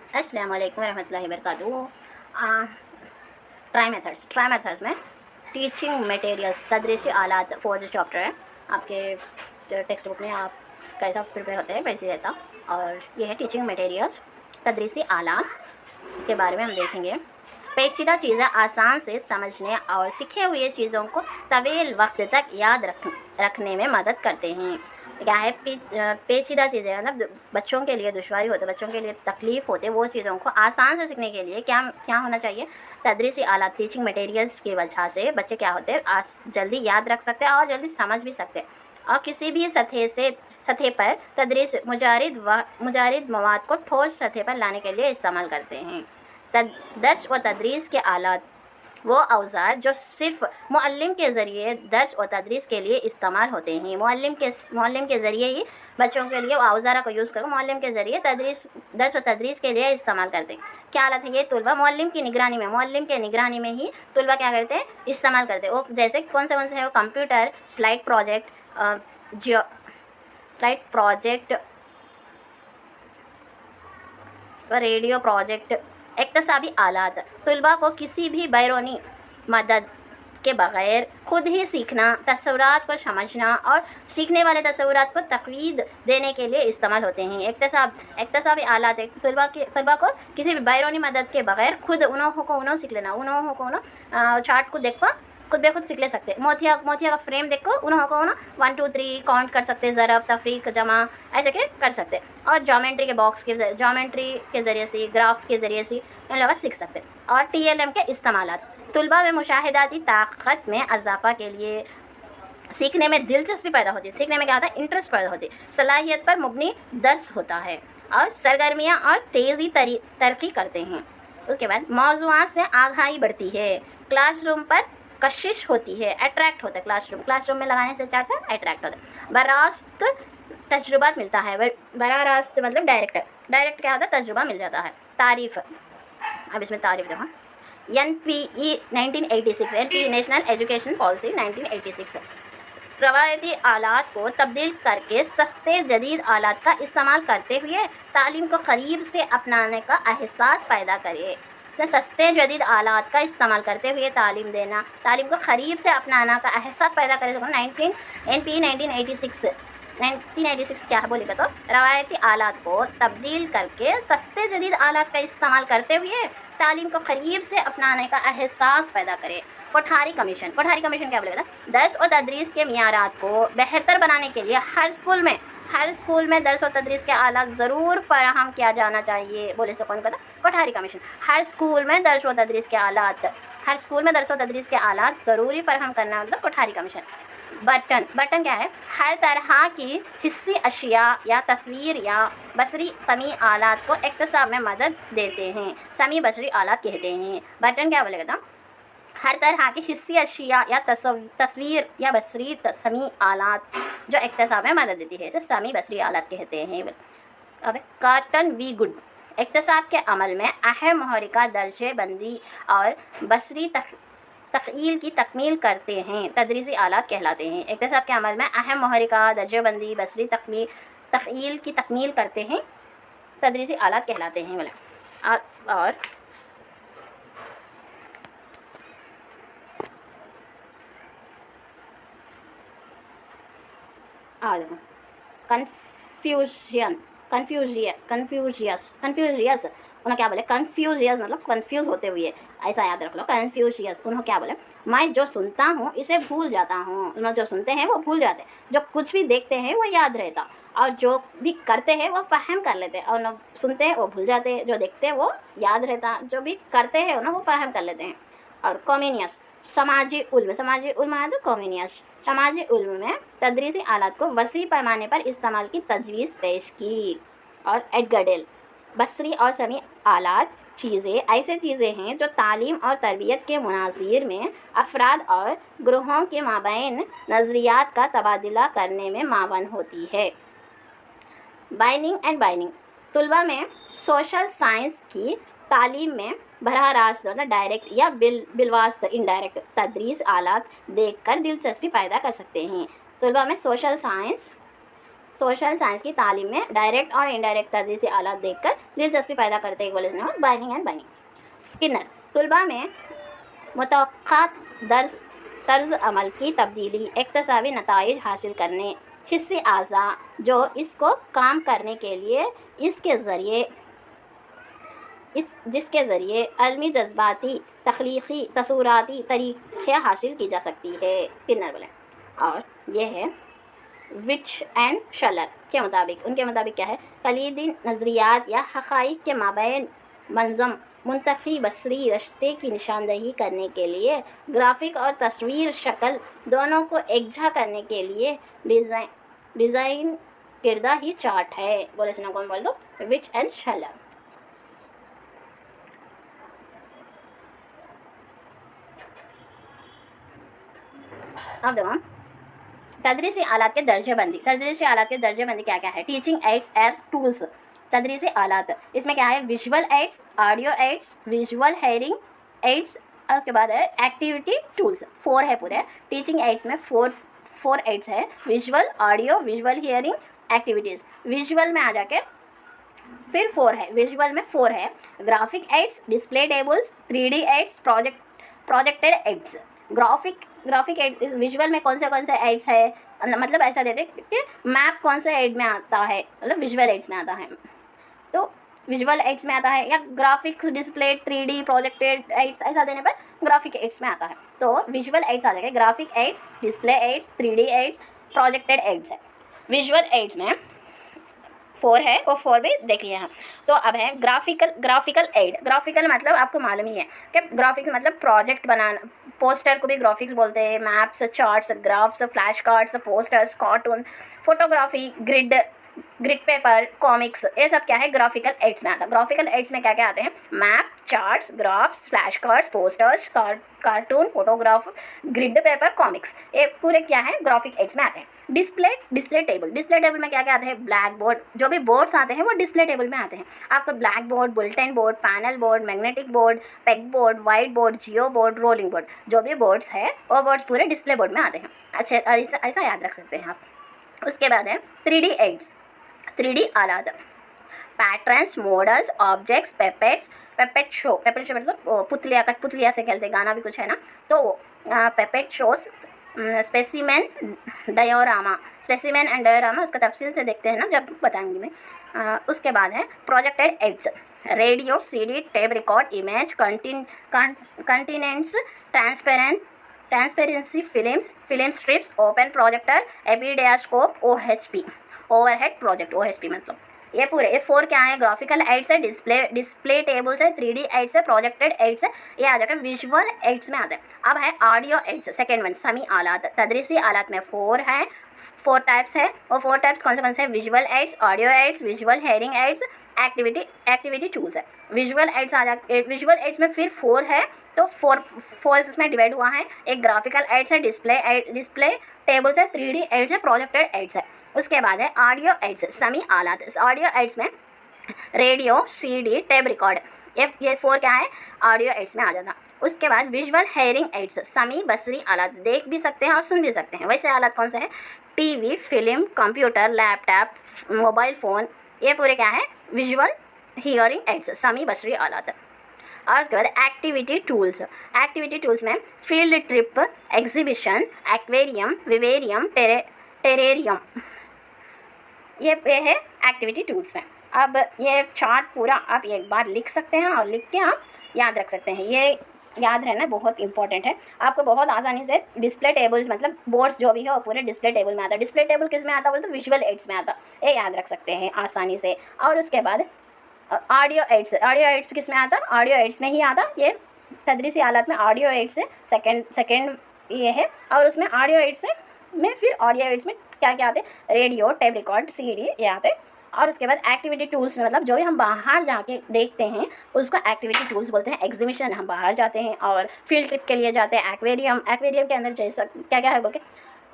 अस्सलाम वालेकुम रहमतुल्लाहि वबरकातुहू। ट्राई मेथड्स में टीचिंग मटेरियल्स तदरीसी आलात फोर जो चैप्टर है आपके टेक्स्ट बुक में, आप कैसा प्रिपेयर होते हैं वैसे रहता। और ये है टीचिंग मटेरियल्स तदरीसी आलात, इसके बारे में हम देखेंगे। पेचीदा चीज़ें आसान से समझने और सीखे हुए चीज़ों को तवील वक्त तक याद रखने में मदद करते हैं। क्या है पेचीदा चीज़ें, मतलब बच्चों के लिए दुश्वारी होते, बच्चों के लिए तकलीफ़ होते, वो चीज़ों को आसान से सीखने के लिए क्या क्या होना चाहिए, तदरीसी आलात टीचिंग मटेरियल्स की वजह से बच्चे क्या होते हैं, जल्दी याद रख सकते हैं और जल्दी समझ भी सकते हैं। और किसी भी सतह पर तदरीस मुजारिद मवाद को ठोस सतह पर लाने के लिए इस्तेमाल करते हैं। दर्स व तदरीस के आलात वो औज़ार जो सिर्फ़ मुअल्लिम के ज़रिए दर्स और तदरीस के लिए इस्तेमाल होते हैं। मुअल्लिम के ज़रिए ही बच्चों के लिए औज़ारा को यूज़ कर मुअल्लिम के ज़रिए दर्स और तदरीस के लिए इस्तेमाल करते हैं। क्या हालत है, ये तुलबा मुअल्लिम की निगरानी में ही तुलबा क्या करते हैं, इस्तेमाल करते हैं। वो जैसे कौन से है, वो computer, slide project, radio project, इक्तसाबी आलात तुलबा को किसी भी बैरूनी मदद के बग़ैर खुद ही सीखना, तस्वुरात को समझना और सीखने वाले तस्वुरात को तक़वीद देने के लिए इस्तेमाल होते हैं। इक्तसाबी आलात तुलबा को किसी भी बैरूनी मदद के बग़ैर खुद उन्हों सीख लेना, चार्ट को देखो खुद बेखुद सीख ले सकते। मोतिया का फ्रेम देखो, उन्हों को 1 2 3 काउंट कर सकते, ज़रब, तफरीक, जमा ऐसे के कर सकते। और ज्योमेट्री के ज़रिए से, ग्राफ के ज़रिए से इन लोग सीख सकते। और TLM के इस्तेमालात तुलबा में मुशाहिदाती ताकत में इजाफ़ा के लिए सीखने में दिलचस्पी पैदा होती है। सीखने में क्या होता है, इंटरेस्ट पैदा होती है। सलाहियत पर मुबनी दर्स होता है और सरगर्मियाँ और तेज़ी तरक्की करते हैं। उसके बाद मौज़ूआत से आगाही बढ़ती है। क्लासरूम पर कशिश होती है, अट्रैक्ट होता है। क्लासरूम में लगाने से चार से अट्रैक्ट होता है। बरास्त तजुर्बा मिलता है। बरा रास्त मतलब डायरेक्ट क्या होता है, तजुर्बा मिल जाता है। तारीफ़, अब इसमें तारीफ़ देखो। NPE 1986, NPE national education policy 1986 रवायती आलात को तब्दील करके सस्ते जदीद आलात का इस्तेमाल करते हुए तालीम को करीब से अपनाने का एहसास पैदा करे। सस्ते जदीद आलात का इस्तेमाल करते हुए तालीम को करीब से अपनाना का एहसास पैदा करे। NPE 1986 क्या बोलेगा, तो रवायती आलात को तब्दील करके सस्ते जदीद आलात का इस्तेमाल करते हुए तालीम को करीब से अपनाने का एहसास पैदा करे। कोठारी कमीशन क्या बोलेगा, दर्स और तदरीस के मियारात को बेहतर बनाने के लिए हर स्कूल में दर्स और तदरीस के आलात ज़रूर फराहम किया जाना चाहिए। बोले से कौन कहता, कोठारी कमीशन। हर स्कूल में दर्स और तदरीस के आलात ज़रूरी फराहम करना मतलब कोठारी कमीशन। बटन क्या है, हर तरह की हिस्सी अशिया या तस्वीर या बसरी समी आलात को इक्तसाब में मदद देते हैं। समी बसरी आलात कहते हैं। बटन क्या बोलेगा, तो हर तरह की हिस्सी अशिया या तस्वीर या बसरी समी आलात जो इक्तसाब में मदद देती है, इसे समी बसरी आलात कहते हैं। अब कार्टन वी गुड इक्तसाब के अमल में अहम महरिका दर्जे बंदी और बसरी तक़ील की तकमील करते हैं, तदरीसी आलात कहलाते हैं। इक्तसाब के अमल में अहम महरिका दर्जे बंदी बसरी तक़ील की तकमील करते हैं, तदरीसी आलात कहलाते हैं। और कन्फ्यूजियस उन्होंने क्या बोले, कन्फ्यूजियस मतलब कन्फ्यूज़ होते हुए, ऐसा याद रख लो। कन्फ्यूजियस उन्होंने क्या बोले, मैं जो सुनता हूँ इसे भूल जाता हूँ। उन्होंने जो सुनते हैं वो भूल जाते हैं, जो कुछ भी देखते हैं वो याद रहता, और जो भी करते हैं वो फहम कर लेते हैं। और न सुनते हैं वो भूल जाते हैं, जो देखते हैं वो याद रहता, जो भी करते हैं ना वो फहम कर लेते हैं। और कॉमिनियस समाजी उल्म कॉमिनियस समाजी उल्म में तदरीसी आलात को वसी पैमाने पर इस्तेमाल की तजवीज़ पेश की। और एडगरडेल बसरी और समी आलात ऐसे चीज़ें हैं जो तालीम और तरबियत के मुनाज़िर में अफराद और ग्रोहों के माबैन नज़रियात का तबादला करने में मावन होती है। बाइनिंग तुलबा में सोशल साइंस की तालीम में बराह रास्त मतलब डायरेक्ट या बिलवास्त इनडायरेक्ट तदरीस आलात देखकर दिलचस्पी पैदा कर सकते हैं। तुलबा में सोशल साइंस सोशल साइंस की तालीम में डायरेक्ट और इनडायरेक्ट तदरीसी आलात देखकर दिलचस्पी पैदा करते हैं। बोले बाइनिंग एंड बाइनिंग। स्किनर तुलबा में मुतवक्का तर्ज अमल की तब्दीली, इक्तसाबी नताइज हासिल करने, हिस्सी आज़ा जो इसको काम करने के लिए जिसके ज़रिए अलमी जज्बाती तख्लीक़ी तसव्वुराती तरीक़े हासिल की जा सकती है। स्किनर बोले। और ये है विच एंड शलर के मुताबिक, उनके मुताबिक क्या है, कलीदी नज़रियात या हक़ाइक़ के माबैन मंज़म मुंतफ़ी बसरी रिश्ते की निशानदही करने के लिए, ग्राफिक और तस्वीर शक्ल दोनों को एकजा करने के लिए डिज़ाइन किरदा ही चार्ट है। बोले सुना कौन बोल दो, विच एंड शलर। अब देखो तदरीसी आलात के दर्जेबंदी। तदरीसी आलात के दर्जेबंदी क्या क्या है। Teaching aids and tools. तदरीसी आलात इसमें क्या है, visual aids, audio aids, visual hearing aids, और उसके बाद है एक्टिविटी टूल्स। 4 है पूरे। टीचिंग एड्स में 4 एड्स है, visual, audio, visual hearing, activities. Visual में आ जाके फिर 4 है, विजुअल में 4 है, graphic aids, display tables, 3D aids, projected aids. Graphic aid visual में कौन से एड्स है, मतलब ऐसा देते कि मैप कौन से एड में आता है, मतलब विजुअल एड्स में आता है, तो विजुअल एड्स में आता है, या graphics, display, 3D, projected ads ऐसा देने पर ग्राफिक एड्स में आता है। तो विजुअल एड्स आ जाएगा, graphic aids, display aids, 3D aids, projected aids है। विजुअल एड्स में 4 है और 4 भी देख लिया हम। तो अब है ग्राफिकल एड। ग्राफिकल मतलब आपको मालूम ही है कि ग्राफिक्स मतलब प्रोजेक्ट बनाना, पोस्टर को भी ग्राफिक्स बोलते हैं, maps, charts, graphs, flash cards, posters, cartoon, photography, grid paper, comics, ये सब क्या है ग्राफिकल एड्स में आता है। ग्राफिकल एड्स में क्या क्या आते हैं, map, charts, graphs, flash cards, posters, cartoon, photograph, grid paper, comics, ये पूरे क्या है ग्राफिक एड्स में आते हैं। डिस्प्ले टेबल में क्या क्या आते हैं, ब्लैक बोर्ड, जो भी बोर्ड्स आते हैं वो डिस्प्ले टेबल में आते हैं। आपको black board, bulletin board, panel board, magnetic board, peg board, white board, geo board, rolling board, जो भी बोर्ड्स है वो बोर्ड्स पूरे डिस्प्ले बोर्ड में आते हैं। अच्छा, ऐसा याद रख सकते हैं आप। उसके बाद है 3D एड्स। 3D आलात, patterns, models, objects, puppet show मतलब कठपुतलिया से खेलते, गाना भी कुछ है ना, तो पेपेट शोज, स्पेसिमेन एंड डायोरामा उसका तफसील से देखते हैं ना जब बताएंगी मैं। उसके बाद है projected aids, radio, CD, tape record, image, continents, transparency film strips, open projector, epidiascope, OHP overhead project, OHP मतलब ये पूरे ये 4 क्या है, ग्राफिकल एड्स है, डिस्प्ले टेबल्स है, 3D एड्स है, प्रोजेक्टेड एड्स है, ये आ जाकर विजुअल एड्स में आते हैं। अब है ऑडियो एड्स, सेकेंड वन, समी आलात। तदरीसी आलात में 4 है, 4 टाइप्स है, और 4 टाइप्स कौन से हैं, visual aids, audio aids, visual hearing aids, activity tools है। विजुअल एड्स आ जाए, विजुअल एड्स में फिर 4 है, तो 4 इसमें डिवाइड हुआ है। एक ग्राफिकल एड्स है, डिस्प्ले टेबल्स है, 3D एड्स है, प्रोजेक्टेड एड्स है। उसके बाद है ऑडियो एड्स, समी आलात। ऑडियो एड्स में रेडियो, CD, टेप रिकॉर्ड, ये 4 क्या है ऑडियो एड्स में आ जाता। उसके बाद विजुअल हेयरिंग एड्स, समी बसरी आलात, देख भी सकते हैं और सुन भी सकते हैं। वैसे आलात कौन से हैं, TV, film, computer, laptop, mobile phone, ये पूरे क्या है विजुअल हियरिंग एड्स, समी बसरी आलात। और उसके बाद एक्टिविटी टूल्स में field trip, exhibition, aquarium, vivarium, terrarium, ये है एक्टिविटी टूल्स में। अब ये चार्ट पूरा आप एक बार लिख सकते हैं और लिख के आप याद रख सकते हैं। ये याद रहना बहुत इंपॉर्टेंट है। आपको बहुत आसानी से डिस्प्ले टेबल्स मतलब बोर्ड्स जो भी है वो पूरे डिस्प्ले टेबल में आता है। डिस्प्ले टेबल किस में आता है बोले तो विजुअल एड्स में आता है, ये याद रख सकते हैं आसानी से। और उसके बाद ऑडियो एड्स किस में आता, ऑडियो एड्स में ही आता। ये तदरीसी हालात में ऑडियो एड्स से सेकेंड ये है। और उसमें ऑडियो एड्स में फिर ऑडियो एड्स में क्या क्या आते हैं, रेडियो, टेप रिकॉर्ड, CD ये आते हैं। और उसके बाद एक्टिविटी टूल्स में मतलब जो भी हम बाहर जाके देखते हैं उसको एक्टिविटी टूल्स बोलते हैं। एग्जीबिशन हम बाहर जाते हैं, और फील्ड ट्रिप के लिए जाते हैं। एक्वेरियम के अंदर जैसा क्या क्या है बोल के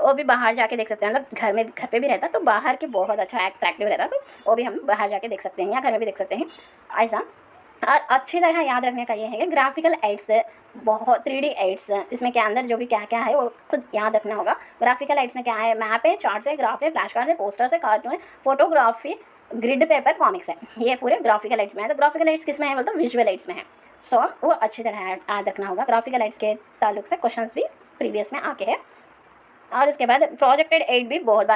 वो भी बाहर जाके देख सकते हैं। मतलब घर पे भी रहता तो बाहर के बहुत अच्छा अट्रैक्टिव रहता, तो वो भी हम बाहर जाके देख सकते हैं या घर में भी देख सकते हैं ऐसा। और अच्छी तरह याद रखने का ये है कि ग्राफिकल एड्स बहुत 3D एड्स इसमें के अंदर जो भी क्या क्या है वो खुद याद रखना होगा। ग्राफिकल एड्स में क्या है, मैप है, चार्ट है, ग्राफ है, फ्लैश कार्ड है, पोस्टर्स है, कार्टून है, फोटोग्राफी, ग्रिड पेपर, कॉमिक्स है, ये पूरे ग्राफिकल एड्स में है। तो ग्राफिकल एड्स किस में है बोलते विजुअल एड्स में है। सो वो अच्छी तरह याद रखना होगा। ग्राफिकल एड्स के ताल्लुक से क्वेश्चंस भी प्रीवियस में आके है। और उसके बाद प्रोजेक्टेड एड भी बहुत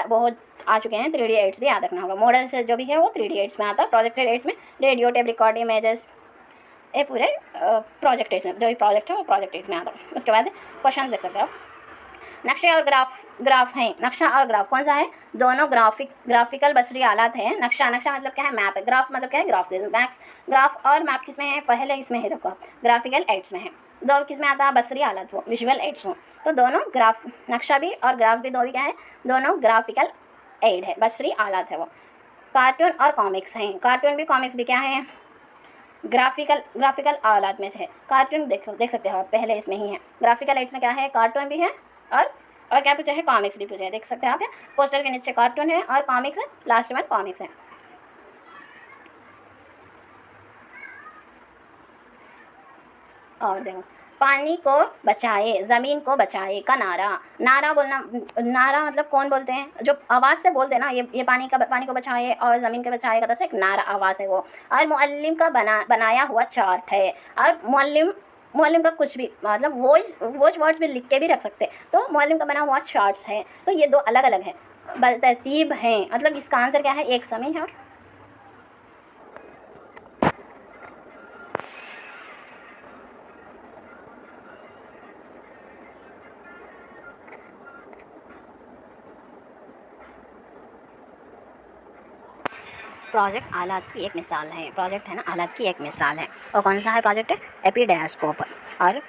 आ चुके हैं। 3D एड्स भी याद रखना होगा। मॉडल से जो भी है वो 3D एड्स में आता है। प्रोजेक्टेड एड्स में रेडियो, टेप रिकॉर्ड, इमेजेस, ये पूरे प्रोजेक्ट एड्स में जो भी प्रोजेक्ट है वो प्रोजेक्ट एड्स में आता है। उसके बाद क्वेश्चन देख सकते हो। नक्शे और ग्राफ हैं। नक्शा और ग्राफ कौन सा है, दोनों ग्राफिकल बसरी आलात हैं। नक्शा मतलब क्या है, मैप है। ग्राफ मतलब क्या है, ग्राफ से मैक्स। ग्राफ और मैप किस में है, पहले इसमें है, देखो ग्राफिकल एड्स में है। दो किस में आता है, बसरी आलात वो विजुअल एड्स हो। तो दोनों ग्राफ, नक्शा भी और ग्राफ भी दो भी क्या है, दोनों ग्राफिकल एड है, बसरी आलात है वो। कार्टून और कॉमिक्स हैं। कार्टून भी कॉमिक्स भी क्या है, ग्राफिकल आलात में से है। कार्टून देख सकते हो पहले इसमें ही है। ग्राफिकल एड्स में क्या है, कार्टून भी है और क्या पूछा है, कॉमिक्स भी पूछा है। देख सकते हैं आप, पोस्टर के नीचे कार्टून है और कॉमिक्स है, लास्ट में कॉमिक्स है। और देखो, पानी को बचाए, ज़मीन को बचाए का नारा बोलना। नारा मतलब कौन बोलते हैं, जो आवाज़ से बोलते हैं ना, ये पानी को बचाए और ज़मीन को बचाए का, तो एक नारा आवाज़ है वो। और मुअल्लिम का बनाया हुआ चार्ट है। और मुअल्लिम का कुछ भी मतलब वॉइस वर्ड्स भी लिख के भी रख सकते हैं। तो मुअल्लिम का बना हुआ चार्ट्स है। तो ये दो अलग अलग है, तरतीब हैं। मतलब इसका आंसर क्या है, एक समय है। और प्रोजेक्ट आलात की एक मिसाल है। प्रोजेक्ट है ना, आलात की एक मिसाल है। और कौन सा है प्रोजेक्ट है, एपिडायस्कोप और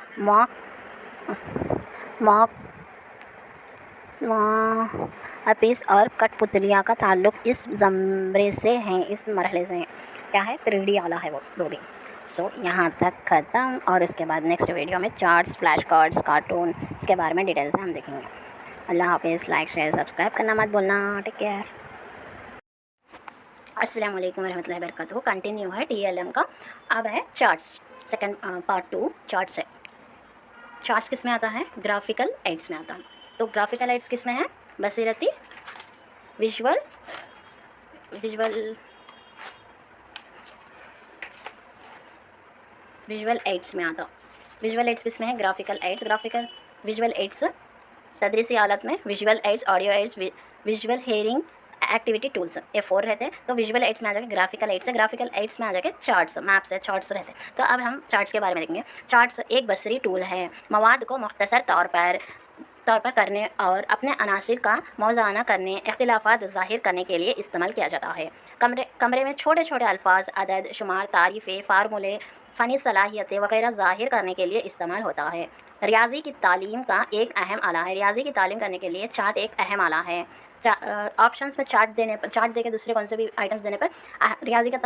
मॉकपीस और कठपुतलिया का ताल्लुक इस ज़मरे से है, इस मरहले से है। क्या है, 3D आला है वो दो भी। सो यहाँ तक ख़त्म। और उसके बाद नेक्स्ट वीडियो में चार्ट्स, फ्लैश कार्ड्स, कार्टून, इसके बारे में डिटेल से हम देखेंगे। अल्लाह हाफिज़। लाइक शेयर सब्सक्राइब करना मत भूलना। Take care. अस्सलाम वालेकुम रहमतुल्लाहि वबरकातुहू। कंटिन्यू है TLM का। अब है चार्ट्स, सेकंड पार्ट 2 चार्ट्स है। चार्ट्स किस में आता है, ग्राफिकल एड्स में आता है। तो ग्राफिकल एड्स किस में है, बसीरती विजुअल एड्स में आता। विजुअल एड्स किस में है, ग्राफिकल विजुअल एड्स तदरीसी हालत में, visual aids, audio aids, visual hearing activity tools, ये 4 रहते हैं। तो विजुअल एड्स में आ जाके ग्राफिकल एड्स है। ग्राफिकल एड्स में आ जाके चार्ट्स, मैप्स है, चार्ट्स रहते हैं। तो अब हम चार्ट्स के बारे में देखेंगे। चार्ट्स एक बसरी टूल है, मवाद को मुख्तसर तौर पर करने और अपने अनासिर का मौज़ाना करने, इख्तिलाफ़ात ज़ाहिर करने के लिए इस्तेमाल किया जाता है। कमरे में छोटे छोटे अल्फाज, अदद, शुमार, तारीफ़ें, फार्मूले, फ़नी सलाहियतें वगैरह ज़ाहिर करने के लिए इस्तेमाल होता है। रियाजी की तालीम का एक अहम आला है। रियाजी की तालीम करने के लिए चार्ट एक अहम आला है। ऑप्शंस में चार्ट दे के दूसरे कौन से भी आइटम्स देने पर रियाजी का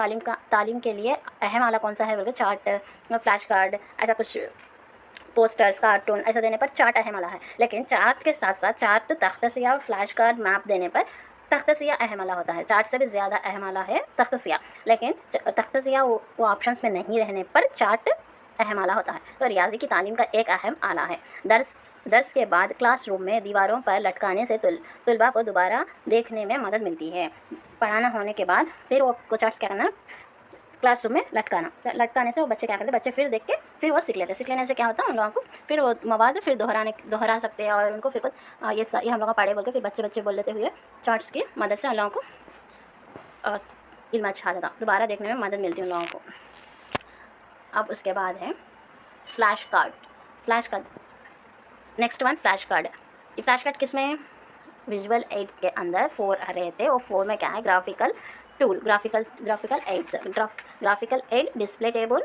तालीम के लिए अहम आला कौन सा है बोलकर, चार्ट, फ्लैश कार्ड, ऐसा कुछ पोस्टर्स, कार्टून ऐसा देने पर चार्ट अहम आला है। लेकिन चार्ट के साथ साथ चार्ट, तख्तसिया, फ्लैश कार्ड, मैप देने पर तख्तसिया अहम आला होता है। चार्ट से भी ज़्यादा अहम आला है तख्तसिया। लेकिन तख्तसिया वो ऑप्शंस में नहीं रहने पर चार्ट अहम आला होता है। तो रियाजी की तालीम का एक अहम आला है। दर्स के बाद क्लासरूम में दीवारों पर लटकाने से तुलबा को दोबारा देखने में मदद मिलती है। पढ़ाना होने के बाद फिर वो चार्ट्स क्या करना, क्लासरूम में लटकाने से वो बच्चे क्या करते, बच्चे फिर देख के फिर वो सीख लेते। सीख लेने से क्या होता है, उन लोगों को फिर वो मवाद फिर दोहरा सकते हैं। और उनको फिर कुछ ये हम लोग पढ़े बोल के फिर बच्चे बोल लेते हुए चार्ट्स की मदद से उन लोगों को इल्म अच्छा जाता, दोबारा देखने में मदद मिलती है उन लोगों को। अब उसके बाद है flash card. Next one flash card. ये फ्लैश कार्ड किस में है, विजुअल एड्स के अंदर 4 रहते हैं। वो 4 में क्या है, graphical aid, display table,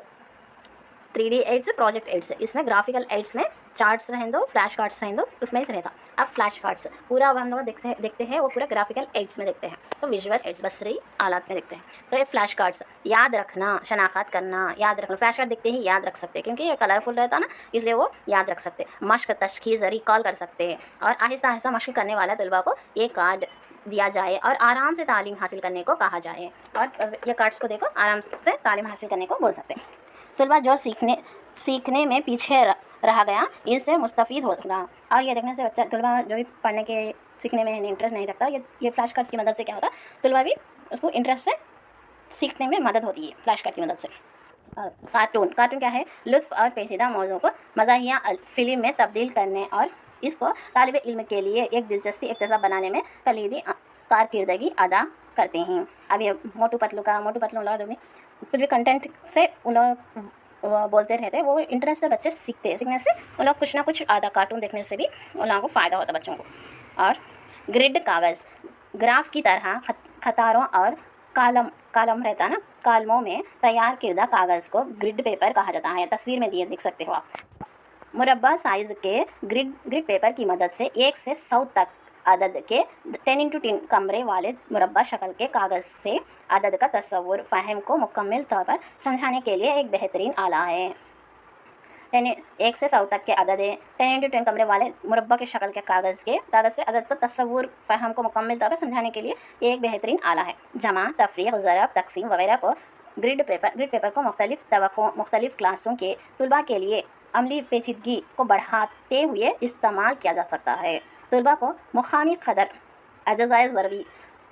3D aids, project aids. इसमें ग्राफिकल एड्स में चार्ट्स रहें दो, फ्लैश कार्ड्स रहें दो, उसमें ही रहता। अब फ्लैश कार्ड्स पूरा अब हम लोग देखते हैं वो पूरा ग्राफिकल एड्स में देखते हैं। तो विजुअल एड्स बसरी आलात में देखते हैं। तो ये फ्लैश कार्ड्स याद रखना, शनाख्त करना, याद रखना। फ्लैश कार्ड देखते ही याद रख सकते हैं क्योंकि ये कलरफुल रहता ना, इसलिए वो याद रख सकते हैं। मश्क, तशखीस, रिकॉल कर सकते हैं। और आहिस्ता आहिस्ता मश्क करने वाला तलबा को ये कार्ड दिया जाए और आराम से तालीम हासिल करने को कहा जाए। और ये कार्ड्स को देखो, आराम से तालीम हासिल करने को बोल सकते हैं। तलबा जो सीखने में पीछे रह गया इससे मुस्तफ़ीद होगा। और ये देखने से बच्चा तलबा जो भी पढ़ने के सीखने में इंटरेस्ट नहीं रखता, ये फ्लैश कार्ड्स की मदद से क्या होता है, तलबा भी उसको इंटरेस्ट से सीखने में मदद होती है फ्लैश कार्ड की मदद से। कार्टून क्या है, लुत्फ़ और पेचीदा मौज़ों को मज़ाहिया फ़िल्म में तब्दील करने और इसको तालिब इल्म के लिए एक दिलचस्पी इक्तसाब बनाने में कलीदी कारकिर्दगी अदा करते हैं। अब ये मोटू पतलू लोग जो भी कुछ भी कंटेंट से उन लोग वो बोलते रहते हैं, वो इंटरेस्ट से बच्चे सीखते हैं। सीखने से उन लोग कुछ ना कुछ आधा कार्टून देखने से भी उन लोगों को फ़ायदा होता है बच्चों को। और ग्रिड कागज़, ग्राफ की तरह खतारों और कालम रहता है ना, कालमों में तैयार किरदा कागज़ को ग्रिड पेपर कहा जाता है। तस्वीर में दिए देख सकते हो आप। मुरब्बा साइज़ के ग्रिड पेपर की मदद से 1 से 100 तक अदद के 10x10 कमरे वाले मुरब्बा शक्ल के कागज़ से अदद का तस्वुर फ़हम को मुकम्मल तौर पर समझाने के लिए एक बेहतरीन आला है। 1 से 100 तक के अदद 10x10 कमरे वाले मुरब्बा के शक्ल के कागज़ से अदद का तस्वुर फ़हम को मुकम्मल तौर पर समझाने के लिए एक बेहतरीन आला है। जमा, तफ़रीक़, ज़रब, तक़सीम वगैरह को ग्रिड पेपर को मुख्तलिफ़ क्लासों के तलबा के लिए अमली पेचीदगी को बढ़ाते हुए इस्तेमाल किया जा सकता है। तलबा को मुक़ामी क़दर, अज़ाए ज़रबी,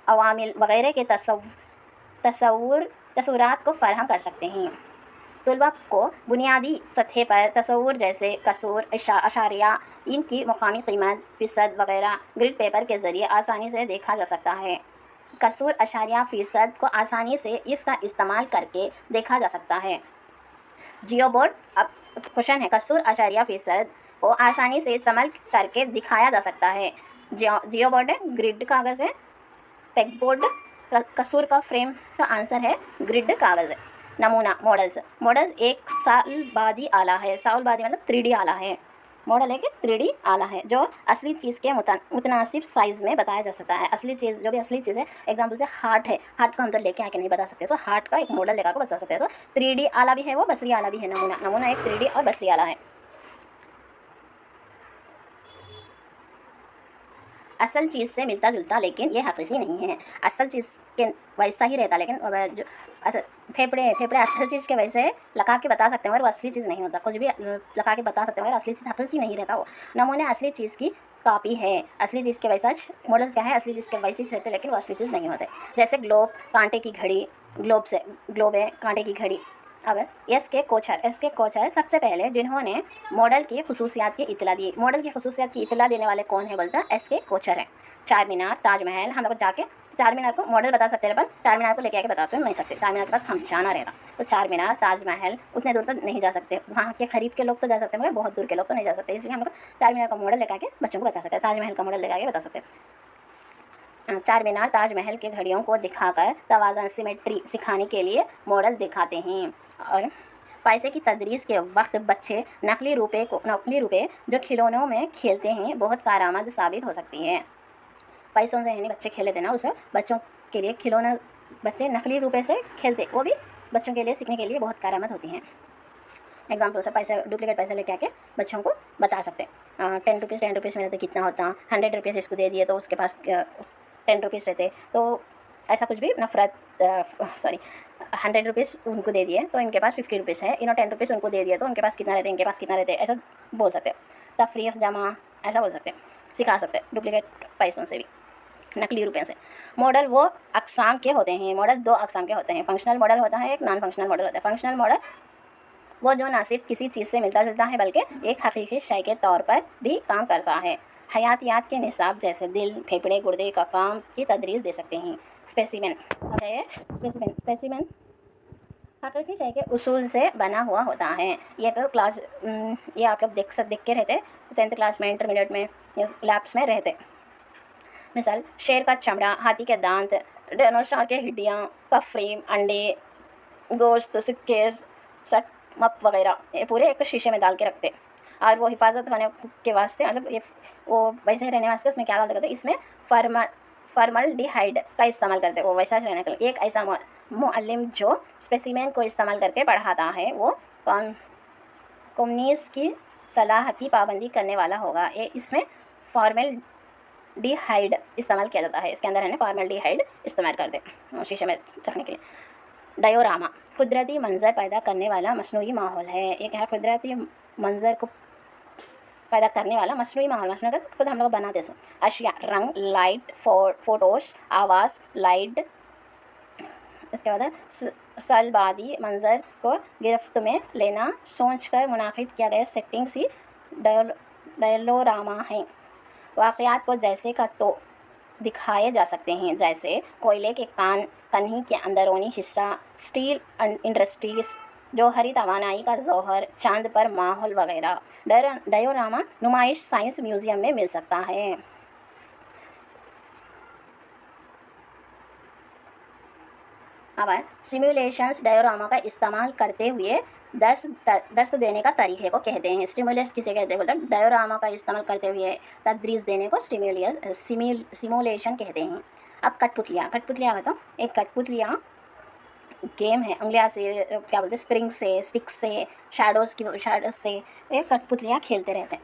अवामिल वगैरह के तसव्वुरात को फ़राहम कर सकते हैं। तलबा को बुनियादी सतह पर तसव्वुर जैसे कसूर, अशारिया, इनकी मुक़ामी कीमत, फ़ीसद वगैरह ग्रिड पेपर के ज़रिए आसानी से देखा जा सकता है। कसूर, अशारिया, फ़ीसद को आसानी से इसका इस्तेमाल करके देखा जा सकता है। जियो बोर्ड, अब क्वेश्चन है, कसूर, अशारिया, फ़ीसद को आसानी से इस्तेमाल करके दिखाया जा सकता है। जियो बोर्ड है, ग्रिड कागज़ है। पेग बोर्ड, कसूर का फ्रेम का आंसर है ग्रिड कागज़ है। नमूना, मॉडल्स 1 सालबादी आला है। सालबादी मतलब 3D आला है। मॉडल है कि 3D आला है जो असली चीज़ के मुतनासिब साइज़ में बताया जा सकता है। असली चीज़, जो भी असली चीज़ है, एग्जाम्पल से हार्ट है, हार्ट को हम तो लेके आके नहीं बता सकते, तो हार्ट का एक मॉडल लेकर बता सकते हैं। तो 3D आला भी है वो, बसरी आला भी है। नमूना एक 3D और बसरी आला है। असल चीज़ से मिलता जुलता लेकिन ये हकीकी नहीं है। असल चीज़ के वैसा ही रहता, लेकिन जो फेफड़े असल चीज़ के वैसे लगा के बता सकते हैं मगर वो असली चीज़ नहीं होता। कुछ भी लगा के बता सकते हैं मगर असली चीज़ हकीकी नहीं रहता वो। नमूने असली चीज़ की कॉपी है। असली चीज़ के वैसा मॉडल्स क्या है, असली चीज़ के वैसे रहते लेकिन वो असली चीज़ नहीं होते। जैसे ग्लोब, कांटे की घड़ी, ग्लोब है, कांटे की घड़ी। अब एस के कोचर सबसे पहले जिन्होंने मॉडल की खसूसियात की इतला दी। मॉडल की खसूसियात की इतला देने वाले कौन है बोलता है, एस के कोचर है। चार मीनार, ताजमहल, हम लोग जाके चार मीनार को मॉडल बता सकते हैं, पर चार मीनार को लेके आके बताते नहीं सकते। चार मीनार के पास हम जाना रहेगा, तो चार मीनार, ताजमहल उतने दूर तो नहीं जा सकते। वहाँ के करीब के लोग तो जा सकते हैं मगर बहुत दूर के लोग तो नहीं जा सकते। इसलिए हम लोग चार मीनार का मॉडल लेकर के बच्चों को बता सकते हैं, ताजमहल का मॉडल लेकर के बता सकते हैं। चार मीनार, ताजमहल के घड़ियों को दिखाकर तवाज़न, सिमेट्री सिखाने के लिए मॉडल दिखाते हैं। और पैसे की तदरीस के वक्त बच्चे नकली रुपए जो खिलौनों में खेलते हैं बहुत कारआमद साबित हो सकती है। पैसों से यानी बच्चे खेले थे ना, उसे बच्चों के लिए खिलौना बच्चे नकली रुपए से खेलते, वो भी बच्चों के लिए सीखने के लिए बहुत कारआमद होती हैं। एग्जाम्पल से पैसे, डुप्लीकेट पैसे लेके आके बच्चों को बता सकते हैं। 10 रुपीज़ में रहते कितना होता, 100 रुपीज़ इसको दे दिए तो उसके पास 10 रुपीज़ रहते, तो ऐसा कुछ भी नफरत 100 रुपीज़ उनको दे दिए तो इनके पास 50 रुपीज़ है, इन्होंने 10 रुपीज़ उनको दे दिए तो उनके पास कितना रहते, इनके पास कितना रहते, ऐसा बोल सकते हैं। तफरीक़, जमा, ऐसा बोल सकते हैं, सिखा सकते हैं डुप्लीकेट पैसों से भी, नकली रुपये से। मॉडल वो अक़साम के होते हैं। मॉडल 2 अक़साम के होते हैं। फंक्शनल मॉडल होता है, एक नॉन फंक्शनल मॉडल होता है। फंक्शनल मॉडल वो जो ना सिर्फ किसी चीज़ से मिलता जुलता है बल्कि एक हकीकी शय के तौर पर भी काम करता है। हयातियात के निसाब जैसे दिल, फेफड़े, गुर्दे का काम की तदरीस दे सकते हैं। स्पेसिमेन हकीकी शय के उसूल से बना हुआ होता है। ये तो ये आप लोग देख के रहते 10th क्लास में, इंटरमीडिएट में या लैब्स में रहते। मिसाल, शेर का चमड़ा, हाथी के दांत, डायनासोर के हड्डियाँ का फ्रेम, अंडे, गोश्त, सिक्के, सट मप वगैरह ये पूरे एक शीशे में डाल के रखते और वो हिफाजत होने के वास्ते, मतलब ये वो वैसे रहने वास्ते उसमें क्या डालते, इसमें फॉर्मल्डिहाइड का इस्तेमाल करते। वो वैसा रहने के लिए एक ऐसा मुअल्लिम जो स्पेसिमेन को इस्तेमाल करके पढ़ाता है वो कम्युनिस्ट की सलाह की पाबंदी करने वाला होगा। ये इसमें फॉर्मल्डिहाइड इस्तेमाल किया जाता है, इसके अंदर है ना फॉर्मल्डिहाइड इस्तेमाल कर दे शीशे में रखने के लिए। डायोरामा कुदरती मंजर पैदा करने वाला मसनूई माहौल है। ये क्या है? कुदरती मंजर को पैदा करने वाला मसनूई माहौल। मसनू का खुद हम लोग बनाते सो अशिया, रंग, लाइट, फोटोस, आवाज़, लाइट। इसके बाद सलबादी मंजर को गिरफ्त में लेना सोचकर मुनाकिद किया गया सेटिंग्स ही डायलोरामा है। वाक़यात को जैसे का तो दिखाए जा सकते हैं, जैसे कोयले के कन्ही के अंदरूनी हिस्सा, स्टील इंडस्ट्रीज, जौहरी तवानाई का जौहर, चांद पर माहौल वगैरह। डायोरामा नुमाइश साइंस म्यूज़ियम में मिल सकता है। अब सिमुलेशंस डायोरामा का इस्तेमाल करते हुए दर्श देने का तरीके को कहते हैं। स्टिमुलस किसे कहते हैं? बोलते हैं डायोरामा का इस्तेमाल करते हुए तदरीस देने को सिमुलेशन कहते हैं। अब कठपुतलियाँ बताओ। एक कठपुतलियाँ गेम है, उंगलियाँ से क्या बोलते हैं, स्प्रिंग से, स्टिक से, शैडो से एक कठपुतलियाँ खेलते रहते हैं।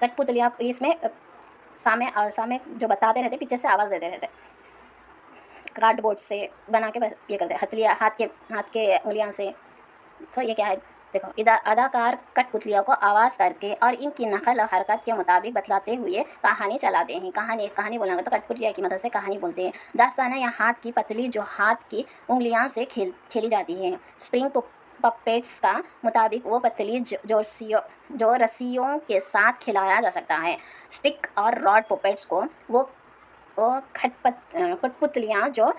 कठपुतलियाँ इसमें सामने जो बताते रहते, पीछे से आवाज़ देते रहते। कार्डबोर्ड से बना के बस ये करते हैं, हथलियाँ हाथ के उंगलियाँ से। तो ये क्या है? देखो, इधर अदाकार कठपुतलियों को आवाज़ करके और इनकी नकल और हरकत के मुताबिक बतलाते हुए कहानी चलाते हैं। कहानी बोलेंगे तो कठपुतलिया की मदद से कहानी बोलते हैं। दास्ताना या हाथ की पतली जो हाथ की उंगलियां से खेली जाती है। स्प्रिंग पपेट्स का मुताबिक वो पतली जो रस्सियों के साथ खिलाया जा सकता है। स्टिक और रॉड पपेट्स को वो कठपुतलियाँ जो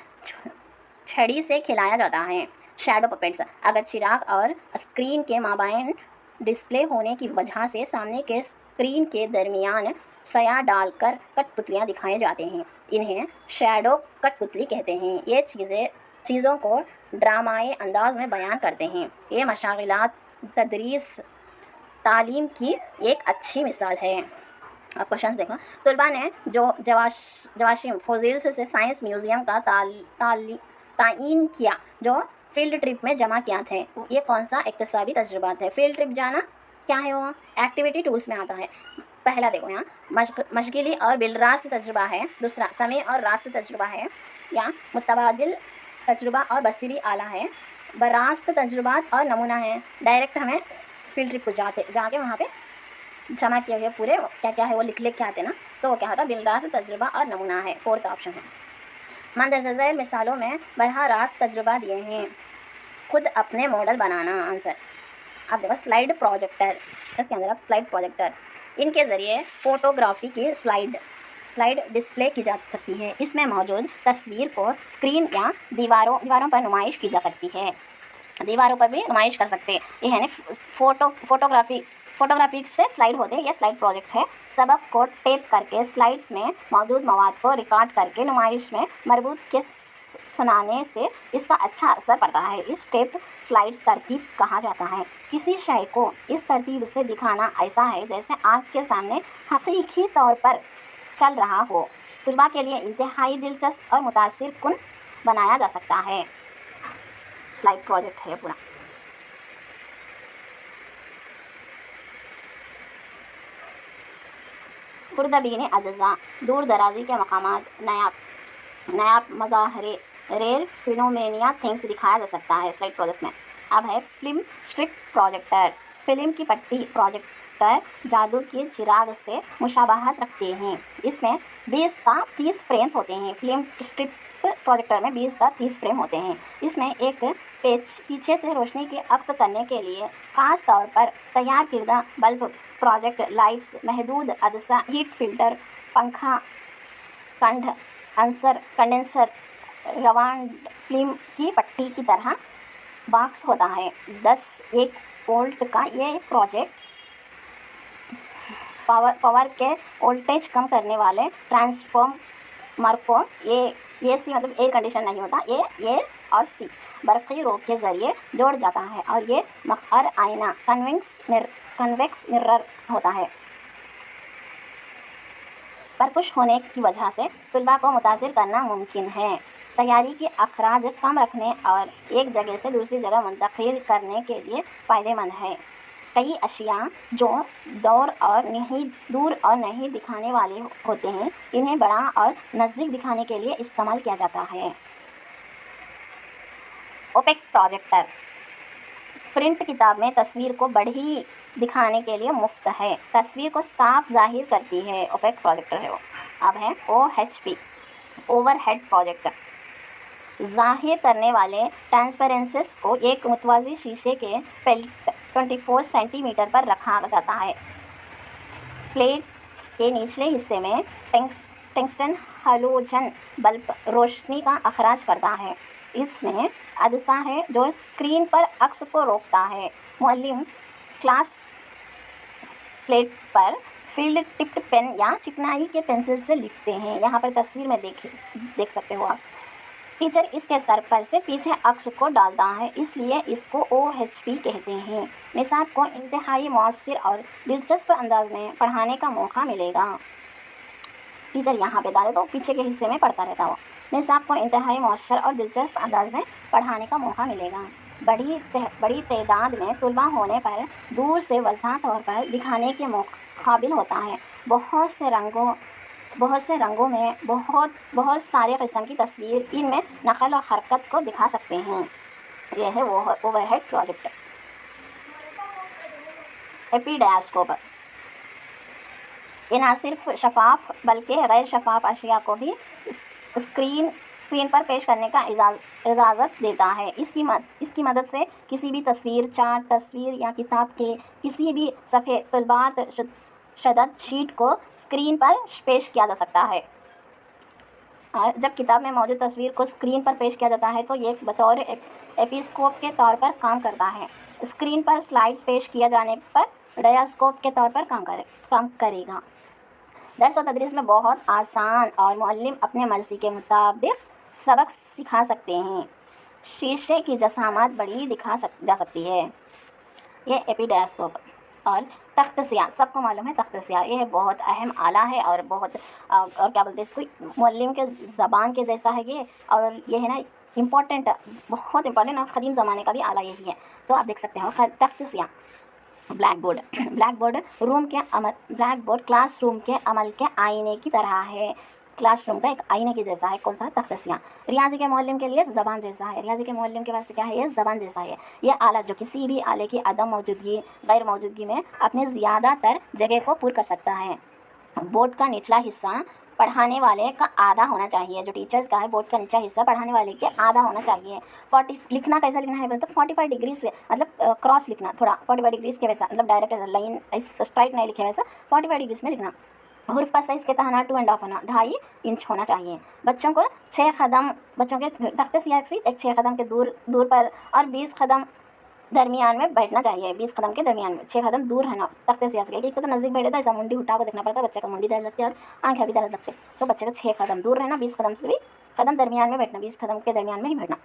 छड़ी से खिलाया जाता है। शैडो पपेट्स, अगर चिराग और स्क्रीन के माबाइन डिस्प्ले होने की वजह से सामने के स्क्रीन के दरमियान सया डालकर कठपुतलियाँ दिखाए जाते हैं, इन्हें शैडो कठपुतली कहते हैं। ये चीज़ों को ड्रामाई अंदाज में बयान करते हैं। ये मशागिलात तदरीस तालीम की एक अच्छी मिसाल है। अब क्वेश्चन देखो। तुलबा ने जो जवाशिम फोसिल्स से साइंस म्यूज़ियम का तायीन किया, जो फील्ड ट्रिप में जमा किया थे, ये कौन सा इक्तसाबी तजुर्बा है? फील्ड ट्रिप जाना क्या है? वो एक्टिविटी टूल्स में आता है। पहला देखो, यहाँ मशगिली और बिलरास्त तजुर्बा है। दूसरा समय और रास्त तजुर्बा है, या मुतबादिल तजुर्बा और बसीरी आला है। बरास्त तजुर्बात और नमूना है। डायरेक्ट हमें फील्ड ट्रिप को जाके वहाँ पे जमा किया गया पूरे क्या है वो लिख के आते ना, तो वो क्या होता है? बिलरास्त तजुर्बा और नमूना है। फोर्थ ऑप्शन है। मंदरजा झैल मिसालों में बरहा रास्त तजुर्बा दिए हैं। खुद अपने मॉडल बनाना। आंसर अब देखो, स्लाइड प्रोजेक्टर। इसके अंदर अब स्लाइड प्रोजेक्टर, इनके ज़रिए फ़ोटोग्राफी की स्लाइड डिस्प्ले की जा सकती है। इसमें मौजूद तस्वीर को स्क्रीन या दीवारों पर नुमाइश की जा सकती है। दीवारों पर भी नुमाइश कर सकते हैं। ये है ना फोटोग्राफी से स्लाइड होते हैं। यह स्लाइड प्रोजेक्ट है। सबक को टेप करके स्लाइड्स में मौजूद मवाद को रिकॉर्ड करके नुमाइश में मरबूत के सुनाने से इसका अच्छा असर पड़ता है। इस टेप स्लाइड्स तरतीब कहा जाता है। किसी शय को इस तरतीब से दिखाना ऐसा है जैसे आँख के सामने हकीकी तौर पर चल रहा हो। तुलबा के लिए इंतहाई दिलचस्प और मुतासिर कुन बनाया जा सकता है। स्लाइड प्रोजेक्ट है पूरा। खुर्दबीन अज्जा, दूर दराजी के मकामात, नायाब मज़ाहरे, रेयर फिनोमेनिया थिंग्स दिखाया जा सकता है स्लाइड प्रोजेक्ट में। अब है फिल्म स्ट्रिप प्रोजेक्टर। फिल्म की पट्टी प्रोजेक्टर जादू की चिराग से मुशाबहत रखते हैं। इसमें 20 ता 30 फ्रेम्स होते हैं। फिल्म स्ट्रिप प्रोजेक्टर में 20 ता 30 फ्रेम होते हैं। इसमें एक पीछे से रोशनी की अक्स करने के लिए ख़ास तौर पर तैयार किरदा बल्ब, प्रोजेक्ट लाइट्स, महदूद अदसा, हीट फिल्टर, पंखा, कंडेंसर, रवान फिल्म की पट्टी की तरह बॉक्स होता है। 1 वोल्ट का ये प्रोजेक्ट पावर के वोल्टेज कम करने वाले ट्रांसफॉर्मर को AC मतलब एयर कंडीशन नहीं होता, ए और सी बरक़ी रोक के ज़रिए जोड़ जाता है, और ये मक़र आईना कन्वेक्स मिरर होता है। परकुश होने की वजह से तुलबा को मुतासिर करना मुमकिन है। तैयारी के अखराज कम रखने और एक जगह से दूसरी जगह मुंतकिल करने के लिए फ़ायदेमंद है। कई अशिया जो दूर और नहीं दिखाने वाले होते हैं, इन्हें बड़ा और नज़दीक दिखाने के लिए इस्तेमाल किया जाता है। ओपेक प्रोजेक्टर प्रिंट किताब में तस्वीर को बड़ी दिखाने के लिए मुफ्त है, तस्वीर को साफ जाहिर करती है। ओपेक प्रोजेक्टर है वो। अब है OHP ओवरहेड प्रोजेक्टर, जाहिर करने वाले ट्रांसपेरेंसीज को एक मुतवाज़ी शीशे के प्लेट 24 सेंटीमीटर पर रखा जाता है। प्लेट के निचले हिस्से में टंगस्टन हैलोजन बल्ब रोशनी का अखराज करता है। इसमें अदसा है जो स्क्रीन पर अक्स को रोकता है। मुअल्लिम क्लास प्लेट पर फील्ड टिप्ड पेन या चिकनाई के पेंसिल से लिखते हैं। यहाँ पर तस्वीर में देख सकते हो आप। टीचर इसके सर पर से पीछे अक्स को डालता है, इसलिए इसको OHP कहते हैं। निसाब को इंतहाई मौसर और दिलचस्प अंदाज में पढ़ाने का मौका मिलेगा। टीचर यहाँ पे डाले तो पीछे के हिस्से में पढ़ता रहता हो। निसाब को इंतहाई मौसर और दिलचस्प अंदाज में पढ़ाने का मौका मिलेगा। बड़ी तादाद में तुलबा होने पर दूर से वज़ाह तौर पर दिखाने के काबिल होता है। बहुत से रंगों में बहुत सारे किस्म की तस्वीर इनमें नकल और हरकत को दिखा सकते हैं। यह है वो ओवरहेड प्रोजेक्टर। एपिडायस्कोप ये ना सिर्फ शफाफ बल्कि गैर शफाफ अशिया को भी स्क्रीन पर पेश करने का इजाज़त देता है। इसकी मदद से किसी भी तस्वीर, चार्ट, तस्वीर या किताब के किसी भी सफ़े तलबात शदद शीट को स्क्रीन पर पेश किया जा सकता है। जब किताब में मौजूद तस्वीर को स्क्रीन पर पेश किया जाता है तो ये बतौर एपिस्कोप के तौर पर काम करता है। स्क्रीन पर स्लाइड्स पेश किया जाने पर डायस्कोप के तौर पर काम करेगा। दर्स और तदरीस में बहुत आसान और मुअल्लिम अपने मर्ज़ी के मुताबिक सबक सिखा सकते हैं। शीशे की जसामत बड़ी जा सकती है। ये एपिडायस्कोप और तख्त सियाह, सबको मालूम है तख्त सियाह, यह बहुत अहम आला है और बहुत और क्या बोलते हैं इसको, मुअल्लिम के ज़बान के जैसा है ये, और ये है ना इम्पोर्टेंट, बहुत इंपॉर्टेंट और क़दीम ज़माने का भी आला यही है। तो आप देख सकते हो तख्त सियाह। ब्लैक बोर्ड क्लासरूम के अमल के आईने की तरह है। क्लासरूम का एक आईने के जैसा है। कौन सा? तख्त सियाह। रियाजी के मुअल्लिम के लिए ज़बान जैसा है। रियाजी के मुअल्लिम के वास्ते क्या है? ये ज़बान जैसा है। ये आला जो किसी भी आले की अदम मौजूदगी, गैर मौजूदगी में अपने ज़्यादातर जगह को पूरा कर सकता है। बोर्ड का निचला हिस्सा पढ़ाने वाले का आधा होना चाहिए। जो टीचर्स का है, बोर्ड का निचला हिस्सा पढ़ाने वाले के आधा होना चाहिए। 40 लिखना कैसा लिखना है बोलते 45 डिग्री से, मतलब क्रॉस लिखना, थोड़ा 45 डिग्रीज के वैसा, मतलब डायरेक्ट लाइन स्ट्राइट नहीं लिखे वैसा 45 डिग्रीज में लिखना। हुर्फ का साइज़ कितना होना? 2.5 होना, 2.5 इंच होना चाहिए। बच्चों को 6 कदम, बच्चों के तख्ते सियाह से 6 कदम के दूर पर और 20 कदम दरमियान में बैठना चाहिए। 20 कदम के दरमियान में 6 कदम दूर रहना तख्ते सियाह से। एक तो नज़दीक बैठे तो ऐसा मुंडी उठा को देखना पड़ता है, बच्चे का मुंडी दर्द लगती है और आँखें भी दर्द लगते हैं। सो बच्चे का 6 कदम दूर रहना, 20 कदम से भी कदम दरमियान में बैठना, 20 कदम के दरमियान में ही बैठना।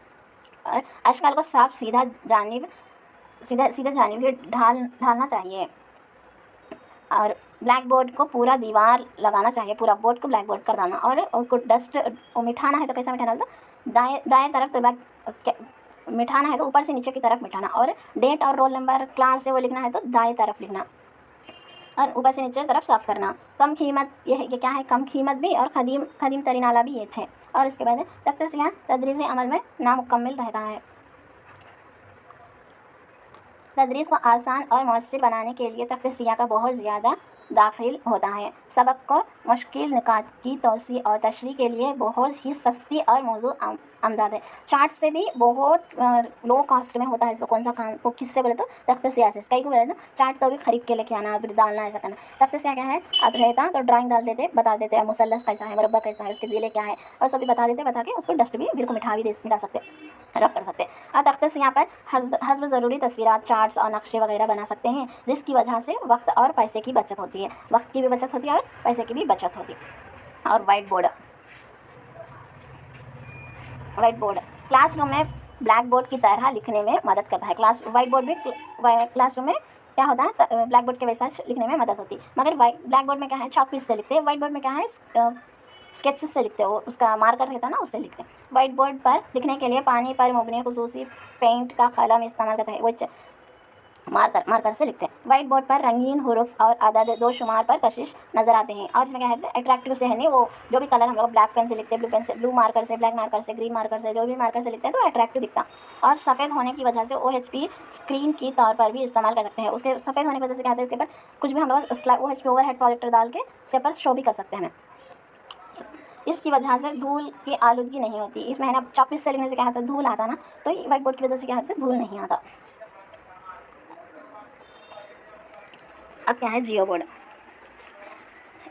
और अशकाल को साफ सीधा जानिब ही ढालना चाहिए। और ब्लैक बोर्ड को पूरा दीवार लगाना चाहिए, पूरा बोर्ड को ब्लैक बोर्ड कर देना। और उसको डस्ट मिठाना है तो कैसा मिठाना बोलता? दाएं तरफ तो मिठाना है तो ऊपर से नीचे की तरफ मिठाना। और डेट और रोल नंबर क्लास से वो लिखना है तो दाएं तरफ लिखना और ऊपर से नीचे तरफ साफ करना। कम कीमत, ये क्या है? कम कीमत भी और खदीम तरीन आला भी ये है। और इसके बाद तख्त सियाह तदरीसी अमल में नामुकम्मल रहता है। तदरीस को आसान और मौसर बनाने के लिए तख्त सियाह का बहुत ज़्यादा दाखिल होता है। सबक को मुश्किल निकात की तोसी और तशरीह के लिए बहुत ही सस्ती और मौजू आमदाद है। चार्ट से भी बहुत लो कॉस्ट में होता है। इसको कौन सा काम वो किससे बोले तो तख्त सियाह से। कई को बोले तो चार्ट तो भी ख़रीद के लेके आना, फिर डालना, ऐसा करना। तख्त सियाह क्या है? अब रहता तो ड्राइंग डाल देते, बता देते हैं मुसल्लस कैसा है, मुरब्बा कैसा है, उसके ज़िले क्या है, और सभी बता के उसको डस्ट भी बिल्कुल मिटा सकते, रब कर सकते। और तख्त सियाह पर हस्ब ज़रूरी तस्वीरात, चार्ट्स और नक्शे वगैरह बना सकते हैं, जिसकी वजह से वक्त और पैसे की बचत होती है। वक्त की भी बचत होती है और पैसे की भी बचत होती है। और वाइट बोर्ड क्लासरूम में ब्लैक बोर्ड की तरह लिखने में मदद करता है। वाइट बोर्ड भी क्लासरूम में क्या होता है? ब्लैक बोर्ड के वैसा लिखने में मदद होती है। मगर ब्लैक बोर्ड में क्या है? चॉक पीस से लिखते हैं। वाइट बोर्ड में क्या है? स्केचेस से लिखते हो, उसका मार्कर रहता है ना, उससे लिखते हैं। वाइट बोर्ड पर लिखने के लिए पानी पर मुबनी खुसूसी पेंट का कलम इस्तेमाल करता है। वो मार्कर से लिखते हैं। वाइट बोर्ड पर रंगीन हुरूफ और अदद दो शुमार पर कशिश नजर आते हैं। और इसमें क्या है, अट्रैक्टिव से है नहीं, वो जो भी कलर हम लोग ब्लैक पेन से लिखते हैं, ब्लू मार्कर से, ब्लैक मार्कर से, ग्रीन मार्कर से, जो भी मार्कर से लिखते हैं तो अट्रैक्टिव दिखता। और सफ़ेद होने की वजह से OHP स्क्रीन की तौर पर भी इस्तेमाल कर सकते हैं। उसके सफ़ेद होने की वजह से क्या होता है, इसके ऊपर कुछ भी हम लोग OHP ओवरहेड प्रोजेक्टर डाल के उसके ऊपर शो भी कर सकते हैं हमें। इसकी वजह से धूल की आलूदगी नहीं होती। इसमें है ना, चॉकपीस से लिखने से क्या होता है, धूल आता ना, तो व्हाइट बोर्ड की वजह से क्या होता है, धूल नहीं आता। अब क्या है जियो बोर्ड।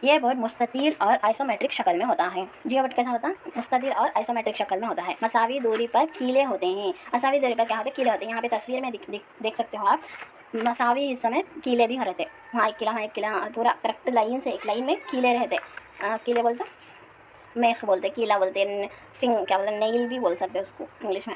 यह बोर्ड मुस्ततील और आइसोमेट्रिक शक्ल में होता है। जियो बोर्ड कैसा होता है, मुस्ततील और आइसोमेट्रिक शक्ल में होता है। मसावी दूरी पर कीले होते हैं। मसावी दूरी पर क्या होते हैं, कीले होते हैं। यहाँ पे तस्वीर में देख सकते हो आप, मसावी इस समय कीले भी रहते। वहाँ एक किला पूरा करेक्ट लाइन से, एक लाइन में कीले रहते। कीले बोलते, मेख बोलते, कीला बोलते, क्या बोलते, नेल भी बोल सकते हैं उसको इंग्लिश में।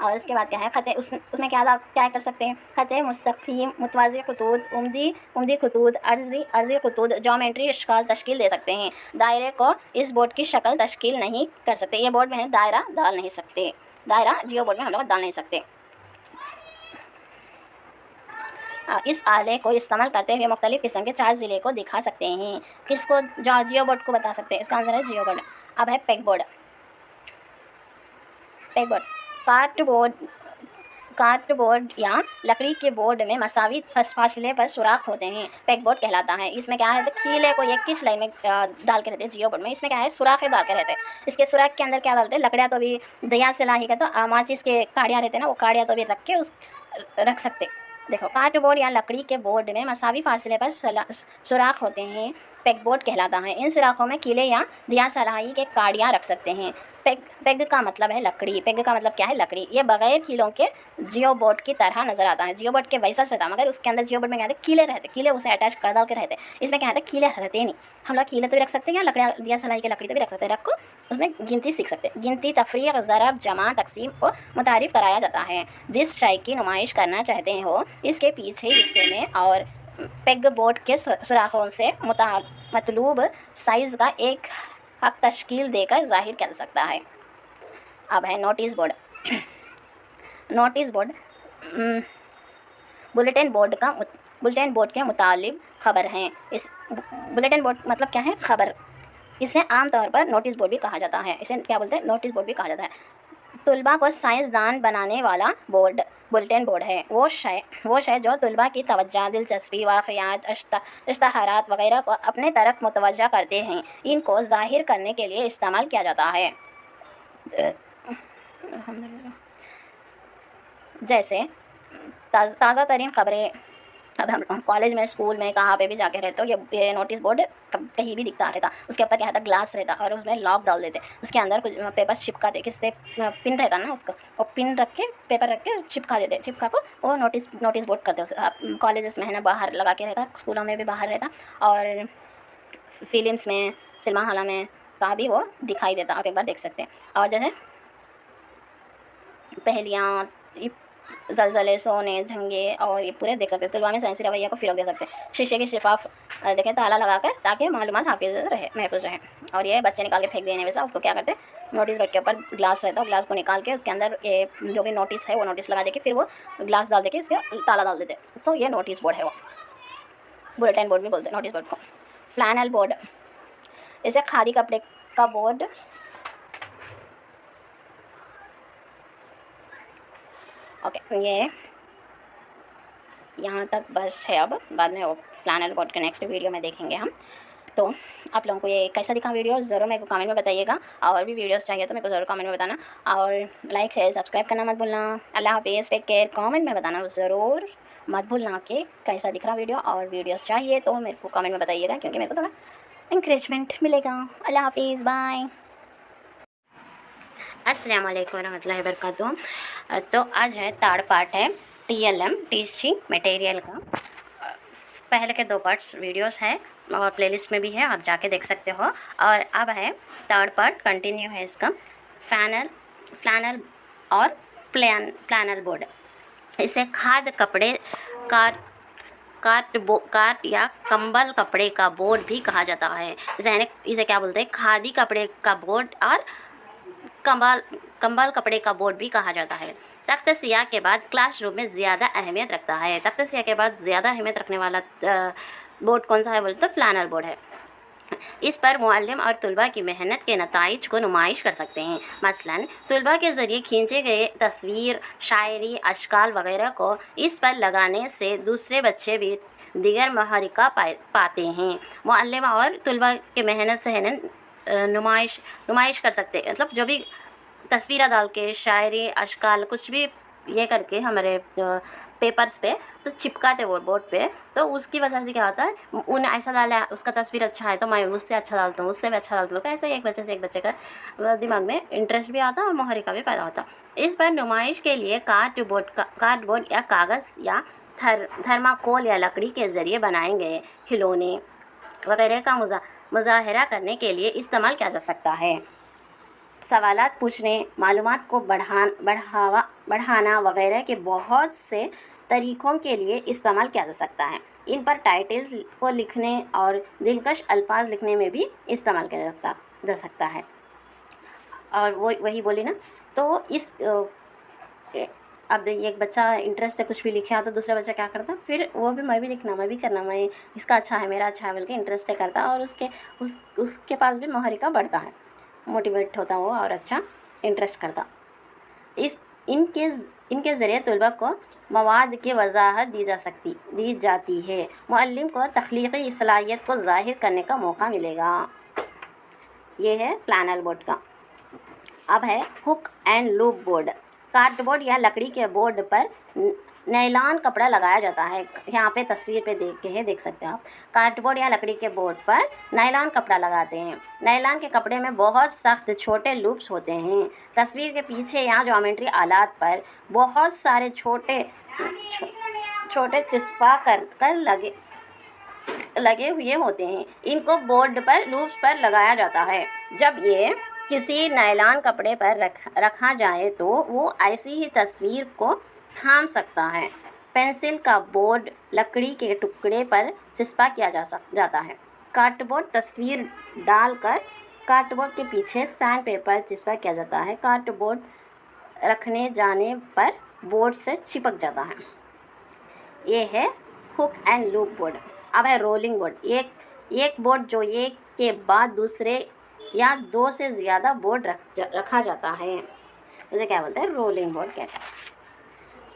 और उसके बाद क्या है, ख़त उसमें क्या कर सकते हैं, ख़त मुस्तक़ीम, मुतवाज़ी ख़ुतूत, उम्दी ख़ुतूत, अर्ज़ी ख़ुतूत, ज्योमेट्री इश्काल तश्कील दे सकते हैं। दायरे को इस बोर्ड की शक्ल तश्कील नहीं कर सकते। ये बोर्ड में है दायरा डाल नहीं सकते। दायरा जियो बोर्ड में हम लोग डाल नहीं सकते। इस आले को इस्तेमाल करते हुए मुख्तलिफ़ किस्म के 4 ज़िले को दिखा सकते हैं। किसको, जो जियो बोर्ड को बता सकते हैं। इसका आंसर है जियो बोर्ड। अब है peg board. Peg board cardboard या लकड़ी के बोर्ड में मसावी फासले पर सुराख होते हैं, पेग बोर्ड कहलाता है। इसमें क्या है, कीले को एक किस लाइन में डाल के रहते हैं। जियो बोर्ड में इसमें क्या है, सुराखें डाल के रहते हैं। इसके सुराख के अंदर क्या डालते हैं, लकड़ियाँ तो भी दया से लाही का, तो माचिस के काड़ियाँ रहते हैं ना, वो काड़ियाँ तो भी रख सकते। देखो, कार्डबोर्ड या लकड़ी के बोर्ड में मसावी फासले पर सुराख होते हैं, पेग बोर्ड कहलाता है। इन सुराखों में कीले या दिया सलाही के काड़ियाँ रख सकते हैं। पेग का मतलब है लकड़ी। पेग का मतलब क्या है, लकड़ी। ये बगैर कीलों के जियो बोर्ड की तरह नजर आता है। जियो बोर्ड के वैसा रहता है, मगर उसके अंदर जियो बोर्ड में क्या है, कीले रहते, कीले उसे अटैच कर डाल के रहते। इसमें क्या है, कीले रहते नहीं। हम लोग कीले तो भी रख सकते हैं, या लकड़ियाँ दिया सलाई की लकड़ी तो भी रख सकते हैं। रखो, उसमें गिनती सीख सकते हैं। गिनती, तफरीक, ज़रब, जमा, तकसीम को मुतारिफ़ कराया जाता है। जिस शय की नुमाइश करना चाहते हो, इसके पीछे हिस्से में और पेग बोर्ड के सुराखों से मतलूब साइज़ का एक हक तश्कील देकर जाहिर कर सकता है। अब है notice board. Notice board bulletin board के मुतालिब खबर हैं। इस बुलेटिन बोर्ड मतलब क्या है, खबर। इसे आमतौर पर नोटिस बोर्ड भी कहा जाता है। इसे क्या बोलते हैं, नोटिस बोर्ड भी कहा जाता है। तुलबा को साइंसदान बनाने वाला बोर्ड बुलेटिन बोर्ड है। वो शय जो तुलबा की तवज्जो, दिलचस्पी, वाक़यात, इश्तहारात वगैरह को अपने तरफ मुतवज्जा करते हैं, इनको ज़ाहिर करने के लिए इस्तेमाल किया जाता है। जैसे ताज़ा तरीन ख़बरें। अब हम कॉलेज में, स्कूल में, कहाँ पे भी जाके रहते हो, ये नोटिस बोर्ड कहीं भी दिखता रहता। उसके ऊपर क्या रहता, ग्लास रहता और उसमें लॉक डाल देते। उसके अंदर कुछ पेपर चिपका दे, किससे, पिन रहता ना उसका, वो पिन रख के, पेपर रख के चिपका देते। चिपका को वो नोटिस बोर्ड करते हो। कॉलेजेस में है ना, बाहर लगा के रहता, स्कूलों में भी बाहर रहता, और फिल्म्स में, सिनेमा हॉल में कहाँ भी वो दिखाई देता। आप एक बार देख सकते हैं। और जैसे पहेलियाँ, जलजले, सोने, झंगे, और ये पूरे देख सकते हैं। तुलबा में साइंसी रवैया को फ़रोग़ दे सकते हैं। शीशे की शिफाफ देखें, ताला लगाकर, ताकि मालूमात महफूज रहे। और ये बच्चे निकाल के फेंक देने वैसा, उसको क्या करते हैं, नोटिस बोर्ड के ऊपर ग्लास रहता है, ग्लास को निकाल के उसके अंदर ये जो भी नोटिस है वो नोटिस लगा देके, फिर वो ग्लास डाल देके इसके ताला डाल देते। तो ये नोटिस बोर्ड है, वो बुलेटिन बोर्ड भी बोलते हैं नोटिस बोर्ड को। फ्लैनल बोर्ड, इसे खादी कपड़े का बोर्ड, ओके, ये यहाँ तक बस है। अब बाद में वो फ्लैनल बोर्ड के नेक्स्ट वीडियो में देखेंगे हम। तो आप लोगों को ये कैसा दिखा वीडियो, ज़रूर मेरे को कमेंट में बताइएगा। और भी वीडियोस चाहिए तो मेरे को ज़रूर कमेंट में बताना, और लाइक, शेयर, सब्सक्राइब करना मत भूलना। अल्लाह हाफिज़, टेक केयर। कमेंट में बताना ज़रूर मत भूलना कि कैसा दिख रहा वीडियो, और वीडियोस चाहिए तो मेरे को कमेंट में बताइएगा, क्योंकि मेरे को थोड़ा इंकरेजमेंट मिलेगा। अल्लाह हाफिज़, बाय। अस्सलाम वालेकुम रहमतुल्लाहि व बरकातुहू। तो आज है थर्ड पार्ट है TLM टीचिंग मटेरियल का। पहले के 2 पार्ट्स वीडियोस है और प्लेलिस्ट में भी है, आप जाके देख सकते हो। और अब है थर्ड पार्ट, कंटिन्यू है इसका। फ्लैनल और प्लानल बोर्ड, इसे खाद कपड़े काट या कंबल कपड़े का बोर्ड भी कहा जाता है। इसे क्या बोलते हैं, खादी कपड़े का बोर्ड और कंबल कपड़े का बोर्ड भी कहा जाता है। तख्त सियाह के बाद क्लासरूम में ज़्यादा अहमियत रखता है। तख्त सियाह के बाद ज़्यादा अहमियत रखने वाला बोर्ड कौन सा है बोले तो फ्लैनल बोर्ड है। इस पर मुअल्लिम और तुलबा की मेहनत के नताइज को नुमाइश कर सकते हैं। मसलन तुलबा के ज़रिए खींचे गए तस्वीर, शायरी, अश्काल वगैरह को इस पर लगाने से दूसरे बच्चे भी दीगर महरिका पाते हैं। मुअल्लिम और तुलबा के मेहनत से है ना नुमाइश कर सकते हैं, मतलब जो भी तस्वीरें डाल के शायरी, अश्काल कुछ भी ये करके हमारे पेपर्स पे तो चिपकाते वो बोर्ड पे, तो उसकी वजह से क्या होता है, उन्हें ऐसा डाला उसका तस्वीर अच्छा है तो मैं उससे अच्छा डालता हूँ, उससे भी अच्छा डालता हूँ, तो ऐसे एक बच्चे से एक बच्चे का दिमाग में इंटरेस्ट भी आता और मुहरिका भी पैदा होता। इस पर नुमाइश के लिए कार्डबोर्ड या कागज़ या थर्माकोल या लकड़ी के ज़रिए बनाए गए खिलौने वगैरह का मुजाहरा करने के लिए इस्तेमाल किया जा सकता है। सवालात पूछने, मालूमात को बढ़ाना वगैरह के बहुत से तरीक़ों के लिए इस्तेमाल किया जा सकता है। इन पर टाइटल्स को लिखने और दिलकश अल्फाज लिखने में भी इस्तेमाल किया जा सकता है। और वही बोली ना, तो इस अब एक बच्चा इंटरेस्ट है कुछ भी लिखा तो दूसरा बच्चा क्या करता, फिर वो भी मैं भी लिखना, मैं भी करना, मैं इसका अच्छा है, मेरा अच्छा है बोल के इंटरेस्ट है करता, और उसके पास भी मुहरिका बढ़ता है, मोटिवेट होता वो और अच्छा इंटरेस्ट करता। इनके ज़रिए तलबा को मवाद की वजाहत दी जाती है। मुअल्लिम को तख्लीक़ी सलाहियत को ज़ाहिर करने का मौका मिलेगा। ये है फ्लैनल बोर्ड का। अब है hook and loop board. Cardboard या लकड़ी के बोर्ड पर नायलॉन कपड़ा लगाया जाता है। यहाँ पे तस्वीर पे देख सकते हैं आप। कार्डबोर्ड या लकड़ी के बोर्ड पर नायलॉन कपड़ा लगाते हैं। नायलॉन के कपड़े में बहुत सख्त छोटे लूप्स होते हैं। तस्वीर के पीछे यहाँ ज्योमेट्री आलात पर बहुत सारे छोटे चिस्पा कर लगे हुए होते हैं। इनको बोर्ड पर लूप्स पर लगाया जाता है। जब ये किसी नायलॉन कपड़े पर रखा जाए तो वो ऐसी ही तस्वीर को थाम सकता है। पेंसिल का बोर्ड लकड़ी के टुकड़े पर चिस्पा किया जाता है। कार्डबोर्ड तस्वीर डालकर कार्डबोर्ड के पीछे सैंड पेपर चिस्पा किया जाता है। कार्डबोर्ड रखने जाने पर बोर्ड से चिपक जाता है। ये है हुक एंड लूप बोर्ड। अब है रोलिंग बोर्ड। एक बोर्ड जो एक के बाद दूसरे या दो से ज़्यादा बोर्ड रखा जाता है, उसे क्या बोलते हैं, रोलिंग बोर्ड कहते हैं।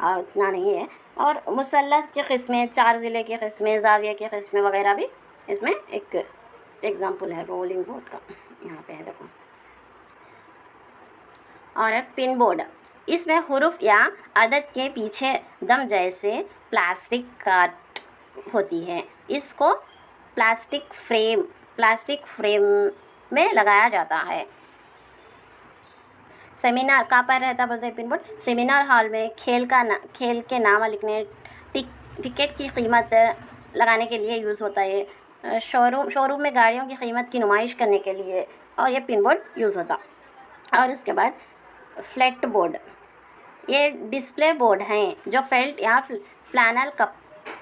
और इतना नहीं है, और मुसल्लस की किस्में, चार ज़िले की किस्में, ज़ाविया की किस्में वगैरह भी इसमें एक एग्जाम्पल है रोलिंग बोर्ड का। यहाँ पे है देखो। और है पिन बोर्ड। इसमें हुरूफ या अदद के पीछे दम जैसे प्लास्टिक काट होती है। इसको प्लास्टिक फ्रेम में लगाया जाता है। सेमिनार कहाँ पर रहता बोलते हैं पिन बोर्ड? सेमिनार हॉल में खेल के नाम लिखने, टिकट की कीमत लगाने के लिए यूज़ होता है। शोरूम में गाड़ियों की कीमत की नुमाइश करने के लिए और ये पिन बोर्ड यूज़ होता। और उसके बाद फ्लैट बोर्ड। ये डिस्प्ले बोर्ड हैं जो फेल्ट या फ्लैनल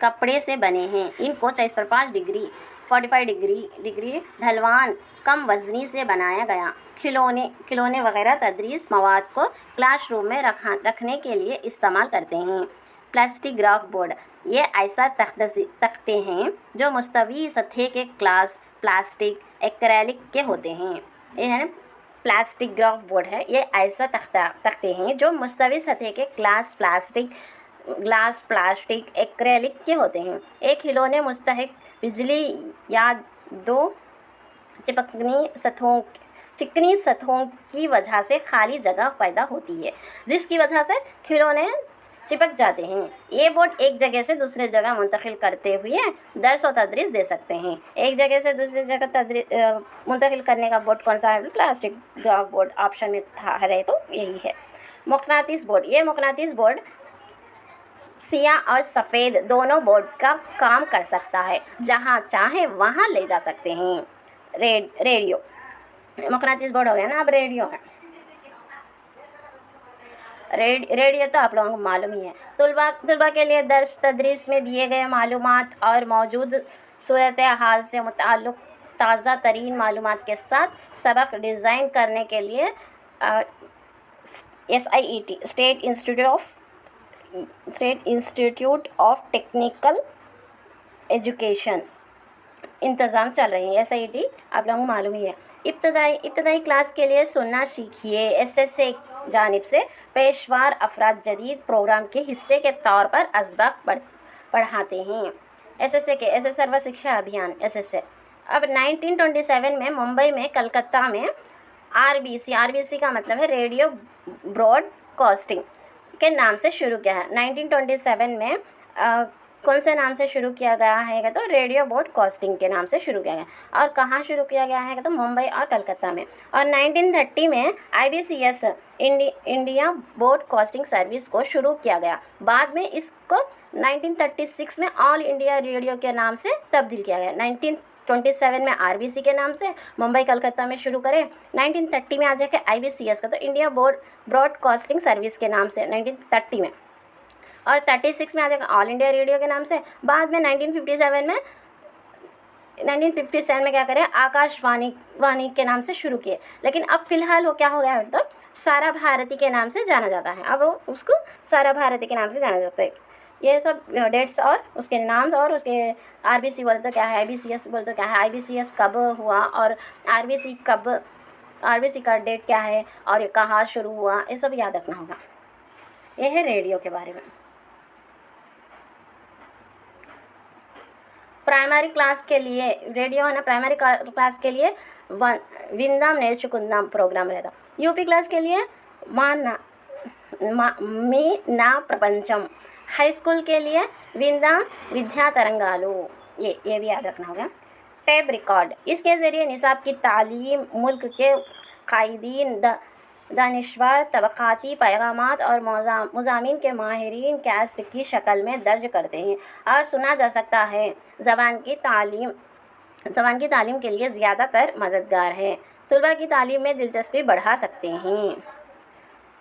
कपड़े से बने हैं। इनको 45 डिग्री 45 डिग्री ढलवान कम वज़नी से बनाया गया खिलौने वगैरह तदरीस मवाद को क्लासरूम में रखने के लिए इस्तेमाल करते हैं। Plastic graph board. ये ऐसा तख्ते हैं जो मुस्तवी सतह के प्लास्टिक एक्रेलिक के होते हैं। ये है प्लास्टिक ग्राफ बोर्ड है। ये ऐसा तख्ते हैं जो मुस्तवी सतह के ग्लास प्लास्टिक एक्रेलिक के होते हैं। एक खिलौने मुस्तहक बिजली या दो चिकनी सतहों की वजह से खाली जगह पैदा होती है, जिसकी वजह से खिलौने चिपक जाते हैं। ये बोर्ड एक जगह से दूसरे जगह मुंतकिल करते हुए दर्स और तदरीस दे सकते हैं। एक जगह से दूसरी जगह मुंतकिल करने का बोर्ड कौन सा है? प्लास्टिक ग्राफ बोर्ड ऑप्शन में था रहे तो यही है। मुकनातीस बोर्ड। ये मुकनातीस बोर्ड सियाह और सफ़ेद दोनों बोर्ड का काम कर सकता है। जहाँ चाहे वहाँ ले जा सकते हैं। रेडियो। मुकनातीस बोर्ड हो गया ना, अब रेडियो है। रेडियो तो आप लोगों को मालूम ही है। तुलबा के लिए दर्स तदरीस में दिए गए मालूमात और मौजूद सूरत हाल से मुताल्लिक़ ताज़ा तरीन मालूमात के साथ सबक डिज़ाइन करने के लिए SIET state institute of technical education इंतज़ाम चल रही है। SIET आप लोगों को मालूम ही है। इब्तदाई क्लास के लिए सुनना सीखिए SSA जानिब से पेशवार अफराद जदीद प्रोग्राम के हिस्से के तौर पर असबाक पढ़ाते हैं। SSA सर्व शिक्षा अभियान SSA अब 1927 में मुंबई में कलकत्ता में RBC का मतलब है रेडियो ब्रॉडकास्टिंग के नाम से शुरू किया है। 1927 में कौन से नाम से शुरू किया गया है तो रेडियो ब्रॉडकास्टिंग के नाम से शुरू किया गया। और कहाँ शुरू किया गया है तो मुंबई और कलकत्ता में। और 1930 में IBCS इंडिया ब्रॉडकास्टिंग सर्विस को शुरू किया गया। बाद में इसको 1936 में ऑल इंडिया रेडियो के नाम से तब्दील किया गया। 1927 में RBC के नाम से मुंबई कलकत्ता में शुरू करें। 1930 में आ जाके IBCS का तो इंडिया ब्रॉडकास्टिंग सर्विस के नाम से 1930 में। और 36 में आ जाएगा ऑल इंडिया रेडियो के नाम से। बाद में 1957 में क्या करें आकाशवाणी के नाम से शुरू किए। लेकिन अब फिलहाल वो क्या हो गया है तो सारा भारती के नाम से जाना जाता है। अब वो उसको सारा भारती के नाम से जाना जाता है। ये सब डेट्स और उसके नाम और उसके RBC बोले तो क्या है, IBCS बोले तो क्या है, IBCS कब हुआ और RBC का डेट क्या है और ये कहाँ शुरू हुआ, ये सब याद रखना होगा। ये है रेडियो के बारे में। प्राइमरी क्लास के लिए रेडियो है ना, प्राइमरी क्लास के लिए विंदाम नेर्चुकुंदाम प्रोग्राम रहता। UP क्लास के लिए मी ना प्रपंचम। हाई स्कूल के लिए विंदा विद्या तरंगालू। ये भी याद रखना होगा। टैब रिकॉर्ड, इसके ज़रिए निसाब की तालीम मुल्क के कायदीन दानिश्वर तबक़ाती पैगामात और मज़ामीन के माहिरीन कैस्ट की शक्ल में दर्ज करते हैं और सुना जा सकता है। ज़बान की तालीम के लिए ज़्यादातर मददगार है। तलबा की तालीम में दिलचस्पी बढ़ा सकते हैं।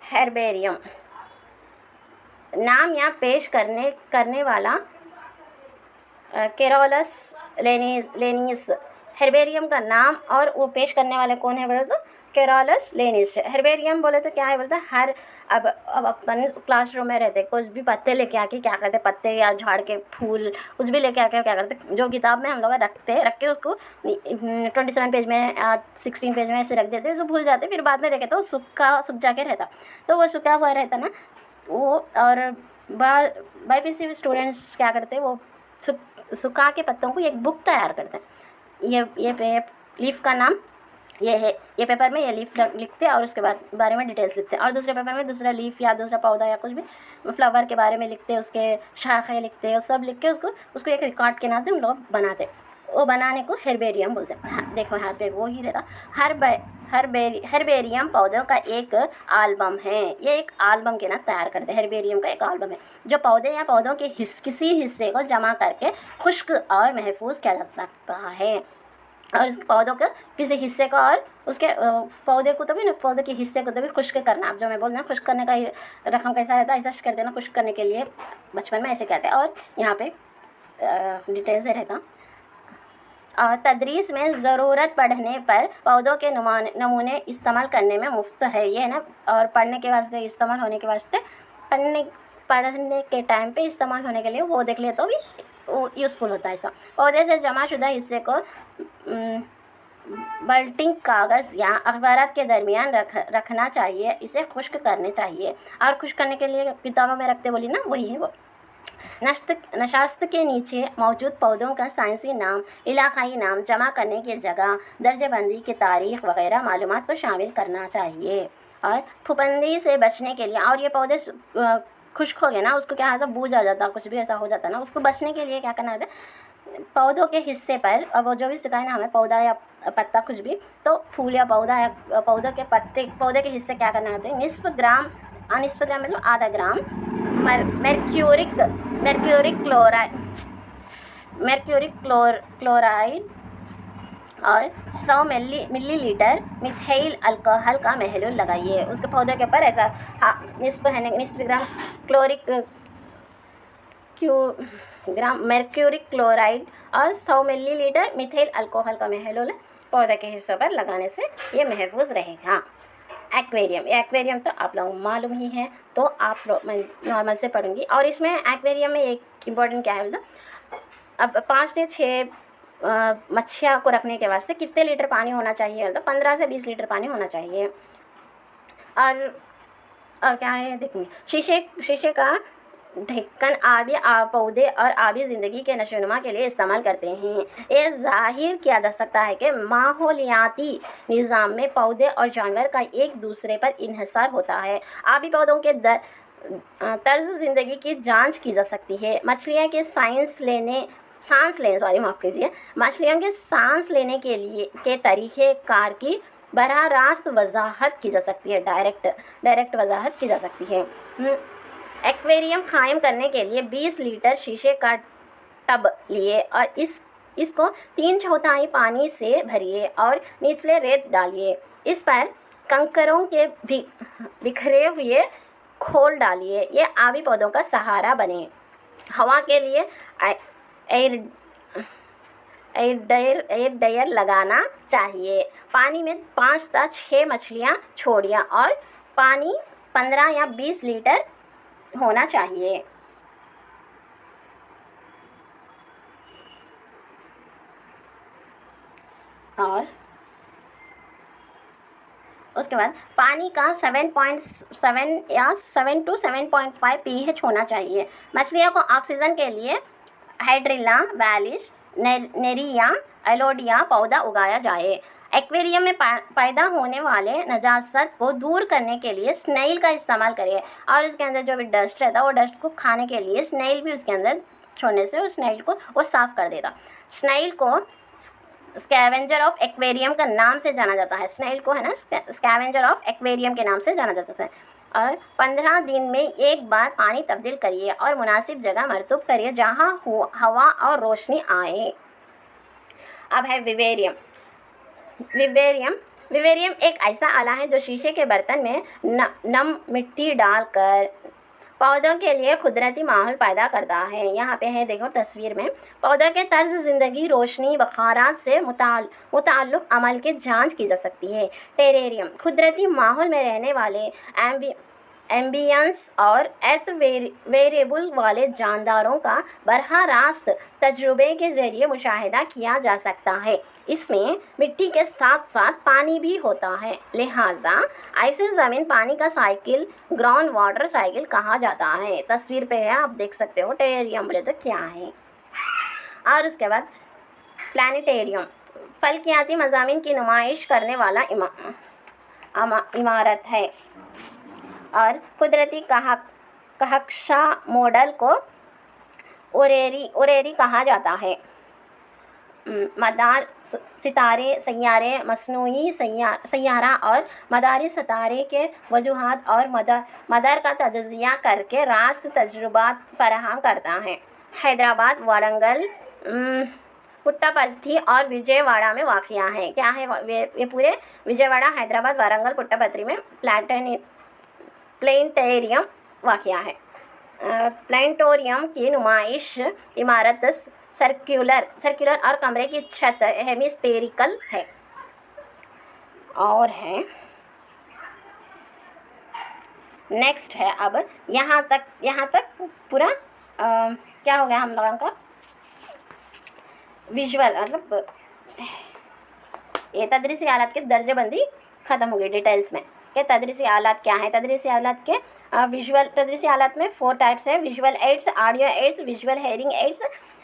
हेर्बेरियम, नाम या पेश करने वाला कैरोलस लेनिस। हेर्बेरियम का नाम और वो पेश करने वाले कौन है बोले तो कैरोलस लेनिस। हेर्बेरियम बोले तो क्या है बोलते हैं अब अपन क्लासरूम में रहते कुछ भी पत्ते लेके आके क्या करते, पत्ते या झाड़ के फूल कुछ भी लेके आके क्या करते, जो किताब में हम लोग रख के उसको 27 पेज में 16 पेज में ऐसे रख देते, जो भूल जाते, फिर बाद में देखे तो सूख जाके रहता। तो वो सूखा हुआ रहता ना वो। और BPC स्टूडेंट्स क्या करते, वो सुखा के पत्तों को एक बुक तैयार करते हैं। ये लीफ का नाम ये है, ये पेपर में ये लीफ लिखते हैं और उसके बारे में डिटेल्स लिखते हैं। और दूसरे पेपर में दूसरा लीफ या दूसरा पौधा या कुछ भी फ्लावर के बारे में लिखते हैं, उसके शाखे लिखते हैं, सब लिख के उसको एक रिकॉर्ड के नाते हम लोग बनाते। वो बनाने को हेर्बेरियम बोलते हैं। हाँ, देखो यहाँ पे वो ही रहता। हेर्बेरियम पौधों का एक एल्बम है। ये एक एल्बम के ना तैयार करते हैं। हेर्बेरियम का एक एल्बम है जो पौधे या पौधों के किसी हिस्से को जमा करके खुश्क और महफूज किया जा सकता है। और इस पौधों के किसी हिस्से को और उसके पौधे को तो भी ना, पौधे के हिस्से को तो भी खुश्क करना। अब जो मैं बोल रहा हूँ खुश्क करने का रकम कैसा रहता है, ऐसा कर देना खुश्क करने के लिए बचपन में ऐसे कहते हैं। और यहाँ पे डिटेल से रहता। और तदरीस में ज़रूरत पड़ने पर पौधों के नमूने इस्तेमाल करने में मुफ्त है ये ना। और पढ़ने के वास्ते इस्तेमाल होने के वास्ते पढ़ने के टाइम पे इस्तेमाल होने के लिए वो देख ले तो भी वो यूज़फुल होता है। ऐसा पौधे से जमा शुदा हिस्से को बल्टिंग कागज़ या अखबारात के दरमियान रखना चाहिए। इसे खुश्क करने चाहिए। और खुश्क करने के लिए किताबों में रखते बोली ना, वही है वो। नशास्त के नीचे मौजूद पौधों का साइंसी नाम, इलाकाई नाम, जमा करने की जगह, दर्जेबंदी की तारीख वगैरह मालूमात को शामिल करना चाहिए। और फुफंदी से बचने के लिए, और ये पौधे खुश्क हो गए ना, उसको क्या होता है बूझ आ जाता, कुछ भी ऐसा हो जाता ना, उसको बचने के लिए क्या करना होता है, पौधों के हिस्से पर, और वो जो भी सिखाए ना हमें, पौधा या पत्ता कुछ भी, तो फूल या पौधा या पौधों के पत्ते, पौधे के हिस्से क्या करना होता है, निस्फ ग्राम मतलब आधा ग्राम mercuric क्लोराइड और 100 मिलीलीटर मिथाइल अल्कोहल का महलूल लगाइए उसके पौधे के ऊपर। ऐसा निस्फ ग्राम mercuric क्लोराइड और 100 मिलीलीटर मिथाइल अल्कोहल का महलूल पौधे के हिस्सों पर लगाने से ये महफूज रहेगा। एक्वेरियम, ये एक्वेरियम तो आप लोगों को मालूम ही है, तो आप लोग मैं नॉर्मल से पढ़ूंगी। और इसमें एक्वेरियम में एक इम्पॉर्टेंट क्या है मतलब, अब 5 से 6 मच्छियाँ को रखने के वास्ते कितने लीटर पानी होना चाहिए, मतलब 15 से 20 लीटर पानी होना चाहिए। और क्या है देखेंगे, शीशे का ढक्कन आबी पौधे और आबी ज़िंदगी के नशोनुमा के लिए इस्तेमाल करते हैं। ये जाहिर किया जा सकता है कि माहौलियाती निज़ाम में पौधे और जानवर का एक दूसरे पर इन्हिसार होता है। आबी पौधों के तर्ज ज़िंदगी की जांच की जा सकती है। मछलियों के सांस लेने मछलियों के सांस लेने के तरीक़े कार की बराह रास्त वजाहत की जा सकती है, डायरेक्ट वजाहत की जा सकती है। एक्वेरियम कायम करने के लिए 20 लीटर शीशे का टब लिए और इसको 3/4 पानी से भरिए और निचले रेत डालिए। इस पर कंकरों के बिखरे हुए खोल डालिए। ये आबी पौधों का सहारा बने। हवा के लिए एयर ड्रायर लगाना चाहिए। पानी में 5 से 6 मछलियाँ छोड़िए और पानी 15 या 20 लीटर होना चाहिए। और उसके बाद पानी का 7.7 या 7 to 7.5 pH होना चाहिए। मछलियों को ऑक्सीजन के लिए हाइड्रिला, वैलिस, नेरिया, एलोडिया पौधा उगाया जाए। एक्वेरियम में पैदा होने वाले नजासत को दूर करने के लिए स्नेल का इस्तेमाल करिए। और उसके अंदर जो भी डस्ट रहता है वो डस्ट को खाने के लिए स्नेल भी उसके अंदर छोड़ने से उस स्नेल को वो साफ़ कर देगा। स्नेल को स्कैवेंजर ऑफ एक्वेरियम का नाम से जाना जाता है। स्नेल को है ना स्कैवेंजर ऑफ एक्वेरियम के नाम से जाना जाता है। और 15 दिन में एक बार पानी तब्दील करिए और मुनासिब जगह मरतूब करिए जहाँ हवा और रोशनी आए। अब है विवेरियम। विवेरियम एक ऐसा आला है जो शीशे के बर्तन में नम मिट्टी डालकर पौधों के लिए कुदरती माहौल पैदा करता है। यहाँ पे है देखो तस्वीर में, पौधों के तर्ज ज़िंदगी, रोशनी, बखारात से मुताल्लिक़ अमल की जांच की जा सकती है। टेरेरियम कुदरती माहौल में रहने वाले एम्बियंस और वेरिएबल वाले जानदारों का बरहा रास्त तजुर्बे के ज़रिए मुशाहिदा किया जा सकता है। इसमें मिट्टी के साथ साथ पानी भी होता है, लिहाजा ऐसे ज़मीन पानी का साइकिल ग्राउंड वाटर साइकिल कहा जाता है। तस्वीर पे है, आप देख सकते हो टेरेरियम बोले तो क्या है। और उसके बाद प्लानिटेरियम फल्कियाती मज़ामीन की नुमाइश करने वाला इमारत है और कुदरती कहकशा मॉडल को ओरेरी कहा जाता है। मदार सितारे, सैयारे, मसनूई सैयारा और मदारी सितारे के वजूहात और मदर का तजज़िया करके रास्त तजुर्बात फराहम करता है। हैदराबाद, वारंगल, पुट्टापर्थी और विजयवाड़ा में वाक़िया है। क्या है ये पूरे विजयवाड़ा, हैदराबाद, वारंगल, पुट्टापर्थी में प्लेनेटेरियम वाक़िया है। प्लानिटोरियम की नुमाइश इमारत सर्कुलर और कमरे की छत हेमिस्फेरिकल है। और है नेक्स्ट है, अब यहाँ तक पूरा क्या हो गया हम लोगों का विजुअल, मतलब ये तदरीसी आलात के दर्जेबंदी ख़त्म हो गई डिटेल्स में कि तदरीसी आलात क्या है। तदरीसी आलात के विजुअल तदरीसी आलात में 4 टाइप्स है, visual aids, audio aids, visual hearing aids,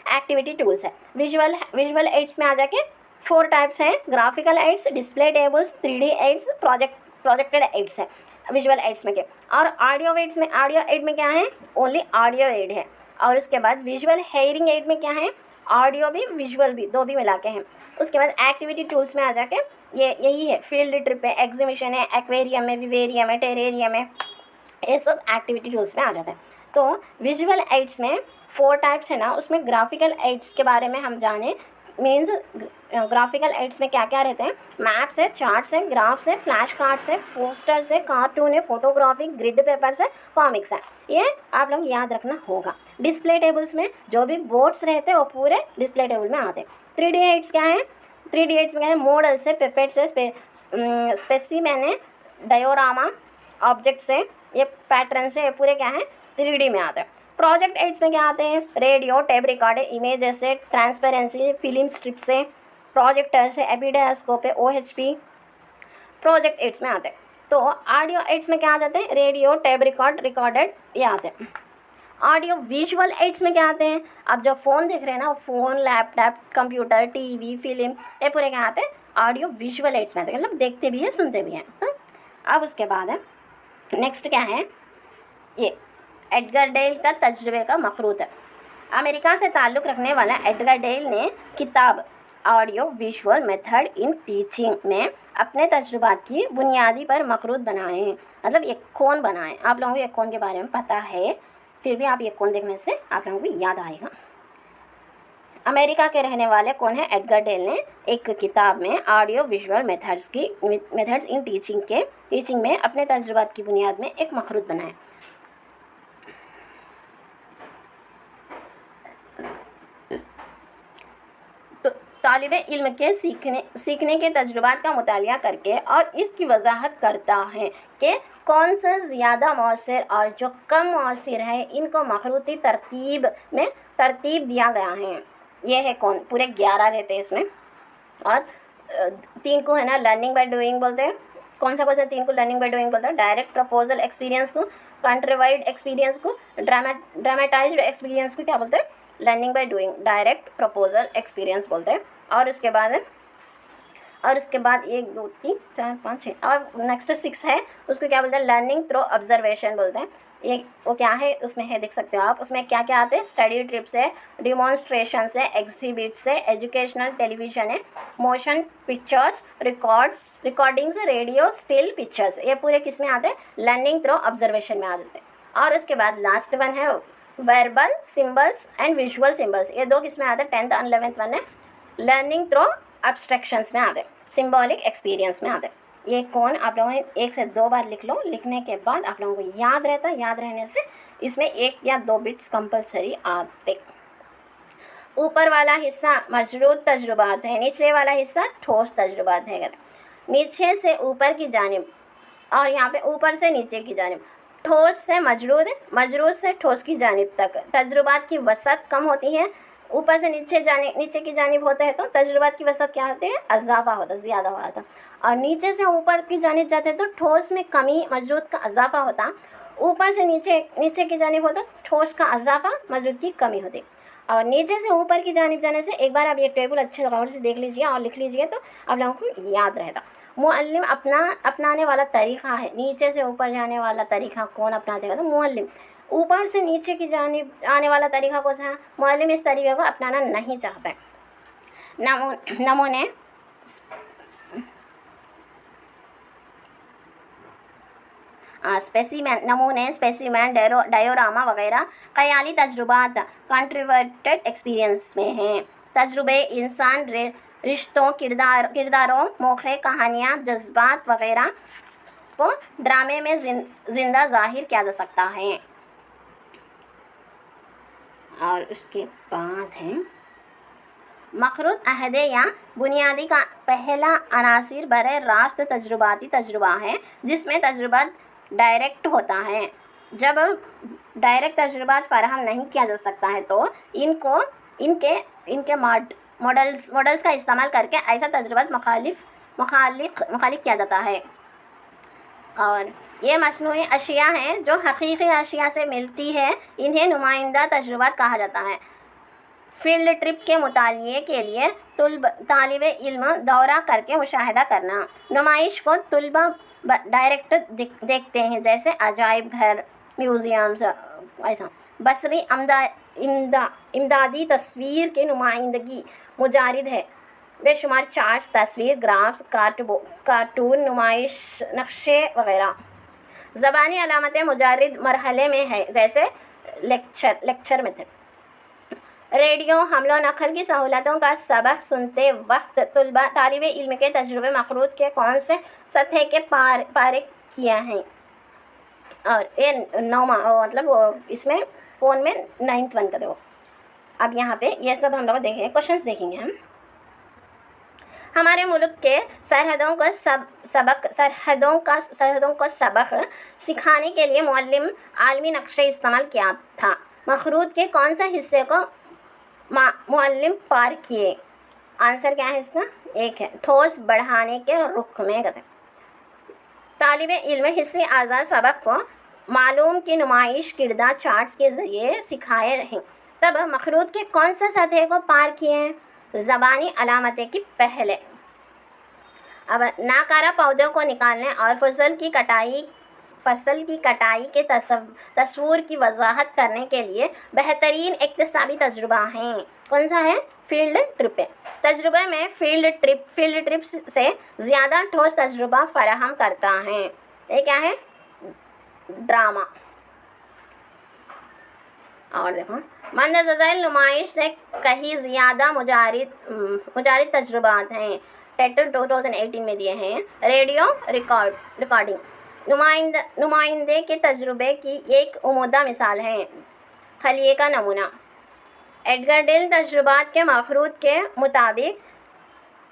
activity tools है। विजुअल एड्स में आ जाके 4 टाइप्स हैं, graphical aids, display tables, 3D aids, projected aids है विजुअल एड्स में के। और ऑडियो एड में क्या है, ओनली ऑडियो एड है। और उसके बाद विजुअल हेयरिंग एड में क्या है, ऑडियो भी विजुअल भी, दो भी मिला के हैं। उसके बाद एक्टिविटी टूल्स में आ जाके यही है, फील्ड ट्रिप है, एग्जीबिशन है, एक्वेरियम है, विवेरियम है, टेरेरियम है, ये सब एक्टिविटी टूल्स में आ जाता है। तो विजुअल एड्स में 4 टाइप्स है ना, उसमें ग्राफिकल एड्स के बारे में हम जाने। मीन्स ग्राफिकल एड्स में क्या क्या रहते हैं, मैप्स है, चार्ट्स है, ग्राफ्स है, फ्लैश कार्ड्स है, पोस्टर्स है, कार्टून है, फोटोग्राफी, ग्रिड पेपर्स है, कॉमिक्स है, ये आप लोग याद रखना होगा। डिस्प्ले टेबल्स में जो भी बोर्ड्स रहते हैं वो पूरे डिस्प्ले टेबल में आते हैं। 3D एड्स क्या है, 3D एड्स में क्या है, मॉडल्स है, पेपेट्स है, स्पेसिमेन है, डायोरामा ऑब्जेक्ट से, ये पैटर्न से ये पूरे क्या हैं 3D में आते हैं। प्रोजेक्ट 8 में क्या आते हैं, रेडियो, टेप रिकॉर्डर, इमेजेस से, ट्रांसपेरेंसी, फिल्म स्ट्रिप से, प्रोजेक्टर से, एपिडास्कोप है, OHP प्रोजेक्ट 8 में आते हैं। तो ऑडियो 8 में क्या आ जाते हैं, रेडियो, टेप रिकॉर्डेड ये आते हैं। ऑडियो विजुअल 8 में क्या आते हैं, अब जो फ़ोन देख रहे हैं ना, phone, laptop, computer, TV, film, ये पूरे क्या आते हैं, ऑडियो विजुअल 8 में आते हैं, मतलब देखते भी हैं सुनते भी हैं। तो अब उसके बाद है नेक्स्ट क्या है, ये एडगर डेल का तजुर्बे का मखरूत है। अमेरिका से ताल्लुक़ रखने वाला एडगर डेल ने किताब audio visual method in teaching में अपने तजुर्बात की बुनियादी पर मखरूत बनाए हैं। मतलब ये कौन बनाए, आप लोगों को ये कौन के बारे में पता है, फिर भी आप ये कौन देखने से आप लोगों को याद आएगा। अमेरिका के रहने वाले कौन है, एडगर डेल ने एक किताब में audio visual methods in teaching में अपने तजुर्बात की बुनियाद में एक मखरूत बनाए। तो तालिबे इल्म के सीखने के तजुर्बात का मुतालिया करके और इसकी वजाहत करता है कि कौन सा ज़्यादा मौसर और जो कम मौसर है, इनको मखरूती तरतीब दिया गया है। ये है कौन, पूरे 11 रहते हैं इसमें, और 3 को है ना लर्निंग बाय डूइंग बोलते हैं। कौन सा 3 को लर्निंग बाय डूइंग बोलते हैं, डायरेक्ट प्रपोजल एक्सपीरियंस को, कंट्रीवाइड एक्सपीरियंस को, ड्रामेटाइज्ड एक्सपीरियंस को क्या बोलते हैं, learning by doing, direct proposal experience बोलते हैं। और उसके बाद 1 2 3 4 5 6 और नेक्स्ट 6 है, उसको क्या बोलते हैं, लर्निंग थ्रू ऑब्जर्वेशन बोलते हैं। ये वो क्या है, उसमें है देख सकते हो आप, उसमें क्या क्या आते हैं, स्टडी ट्रिप्स है, डिमॉन्स्ट्रेशंस है, एग्जिबिट्स है, एजुकेशनल टेलीविज़न है, motion pictures, recordings, radio, still pictures, ये पूरे किस में आते हैं, लर्निंग थ्रू ऑब्जर्वेशन में आ जाते हैं। और उसके बाद लास्ट वन है verbal symbols and visual symbols, ये 2 किस में आते हैं, 10th और 11th वन है, लर्निंग थ्रू एब्स्ट्रैक्शंस में आते हैं, सिम्बॉलिक एक्सपीरियंस में आते हैं। ये कौन, आप लोगों ने 1 से 2 बार लिख लो, लिखने के बाद आप लोगों को याद रहता, याद रहने से इसमें 1 या 2 बिट्स कंपलसरी आते। ऊपर वाला हिस्सा मजरूद तजुर्बात है, नीचे वाला हिस्सा ठोस तजुर्बात है। अगर नीचे से ऊपर की जानिब और यहाँ पे ऊपर से नीचे की जानिब, ठोस से मजरूद से ठोस की जानिब तक तजुर्बात की वसअत कम होती है। ऊपर से नीचे की जानिब होता है तो तजुर्बात की वसअत क्या होती है, अज़ाफ़ा होता है, ज़्यादा होता है। और नीचे से ऊपर की जानिब जाते हैं तो ठोस में कमी, मजरूद का अज़ाफ़ा होता। ऊपर से नीचे की जानिब होता, ठोस का अज़ाफ़ा, मजरूद की कमी होती। और नीचे से ऊपर की जानिब जाने से, एक बार आप ये टेबल अच्छे गौर से देख लीजिए और लिख लीजिए तो आप लोगों को याद रहता। मुअल्लिम अपनाने वाला तरीक़ा है, नीचे से ऊपर जाने वाला तरीक़ा कौन अपनाते हैं, तो मुअल्लिम। ऊपर से नीचे की जानिब आने वाला तरीक़ा कौन सा है, मुअल्लिम इस तरीक़े को अपनाना नहीं चाहता है। नमूने स्पेसिमेन, डायोरामा वगैरह ख़याली तजुर्बात कंट्रीवर्टेड एक्सपीरियंस में हैं। तजुर्बे इंसान रिश्तों, किरदारों, मौक़े, कहानियाँ, जज्बात वगैरह को ड्रामे में ज़िंदा ज़ाहिर किया जा सकता है। और उसके बाद है मखरूत अहदे या बुनियादी का पहला अनासिर बरे रास्त तजुर्बाती तजुर्बा है, जिसमें तजुर्बा डायरेक्ट होता है। जब डायरेक्ट तजुर्बात फराहम नहीं किया जा सकता है तो इनके मॉडल्स का इस्तेमाल करके ऐसा तजुर्बात मुखालिक किया जाता है। और ये मसनूई अशिया हैं जो हकीकी अशिया से मिलती है, इन्हें नुमाइंदा तजुर्बात कहा जाता है। फील्ड ट्रिप के मुतालिए के लिए तालिब इल्म दौरा करके मुशाहिदा करना। नुमाइश को तुलबा डायरेक्ट देखते हैं, जैसे अजाइब घर, म्यूज़ियम्स, ऐसा। बसरी इमदादी तस्वीर की नुमाइंदगी मुजारिद है। बेशुमार चार्ट्स, तस्वीर, ग्राफ्स, कार्टून, नुमाइश, नक्शे वगैरह। ज़बानी अलामतें मुजारिद मरहले में है, जैसे लेक्चर मेथड। रेडियो हमलो नकल की सहूलतों का सबक सुनते वक्त तालिब इल्म के तजुर्बे मखरूत के कौन से सतह के पारे किया हैं। और ये 9 मतलब इसमें कौन में 9th वन का दो। अब यहाँ पे ये सब हम लोग देखेंगे, क्वेश्चंस देखेंगे हम। हमारे मुल्क के सरहदों को सबक सिखाने के लिए मुअल्लिम आलमी नक्शे इस्तेमाल किया था। मखरूत के कौन सा हिस्से को मुअल्लिम पार किए? आंसर क्या है इसका? एक है ठोस बढ़ाने के रुख में कहते। तालिब इल्म हिस्से आज़ाद सबक को मालूम की नुमाइश किरदार चार्ट्स के ज़रिए सिखाए हैं। तब मखरूत के कौन से सतह को पार किए? ज़बानी अलामतें की पहले। अब नाकारा पौधों को निकालने और फसल की कटाई के तस्वूर की वजाहत करने के लिए बेहतरीन इक्तसाबी तजुर्बा हैं। कौन सा है? Field trip. तजुर्बे में फील्ड ट्रिप से ज़्यादा ठोस तजुर्बा फराहम करता है। ये क्या है? ड्रामा। और देखो मंदज़ल नुमाइश से कहीं ज़्यादा मुजारिद तजुर्बात हैं। टेटर 2018 में दिए हैं। रेडियो रिकॉर्डिंग नुमाइंदे के तजुर्बे की एक उम्दा मिसाल है। खलिए का नमूना। एडगर डेल तजुर्बात के मखरूत के मुताबिक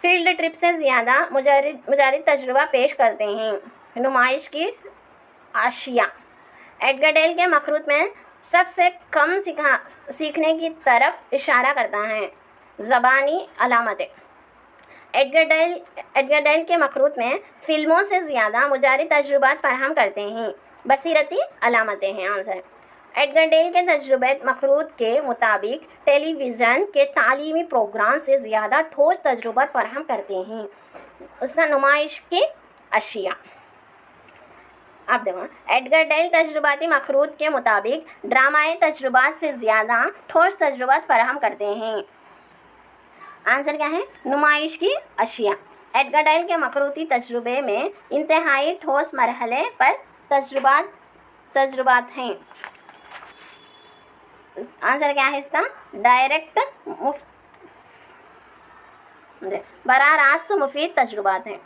फील्ड ट्रिप से ज़्यादा मुजारिद तजुर्बा पेश करते हैं। नुमाइश की आशिया। एडगर डेल के मखरूत में सबसे कम सीखने की तरफ इशारा करता है। ज़बानी अलामतें। एडगर डेल के मखरूत में फ़िल्मों से ज़्यादा मुजारिद तजुर्बात फराहम करते हैं। बसीरती अलामतें हैं आंसर। एडगर डेल के तजुर्बे मखरूत के मुताबिक टेलीविज़न के तालीमी प्रोग्राम से ज़्यादा ठोस तजुर्बात फराहम करते हैं। उसका नुमाइश की अशिया। अब देखो एडगर डेल तजुर्बाती मखरूत के मुताबिक ड्रामाई तजुर्बात से ज़्यादा ठोस तजुर्बात फराहम करते हैं। आंसर क्या है? नुमाइश की अशिया। एडगर डेल के मखरूती तजुर्बे में इंतहाई ठोस मरहले पर तजुर्बात हैं। आंसर क्या है इसका? डायरेक्ट बराह रास्त मुफीद तजुर्बात हैं।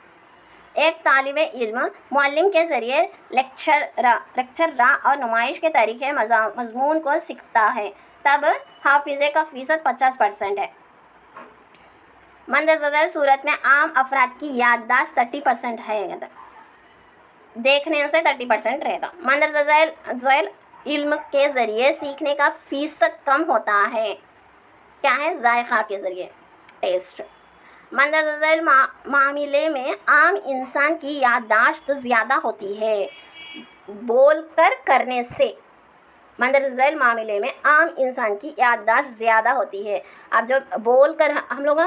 एक तालिब इल्म मुअल्लिम के ज़रिए लेक्चर और नुमाइश के तरीक़े मज़मून को सीखता है। तब हाफिज़े का फ़ीसद 50% है। मंदज़ल सूरत में आम अफराद की याददाश्त 30% है। देखने से 30% रहता। मंदज़ल इल्म के ज़रिए सीखने का फ़ीसद कम होता है। क्या है? जायक़ा के ज़रिए, टेस्ट। मंदरज़ल मामले में आम इंसान की याददाश्त ज़्यादा होती है बोल कर करने से। मंदरज़ल मामले में आम इंसान की याददाश्त ज़्यादा होती है। अब जब बोल कर हम लोग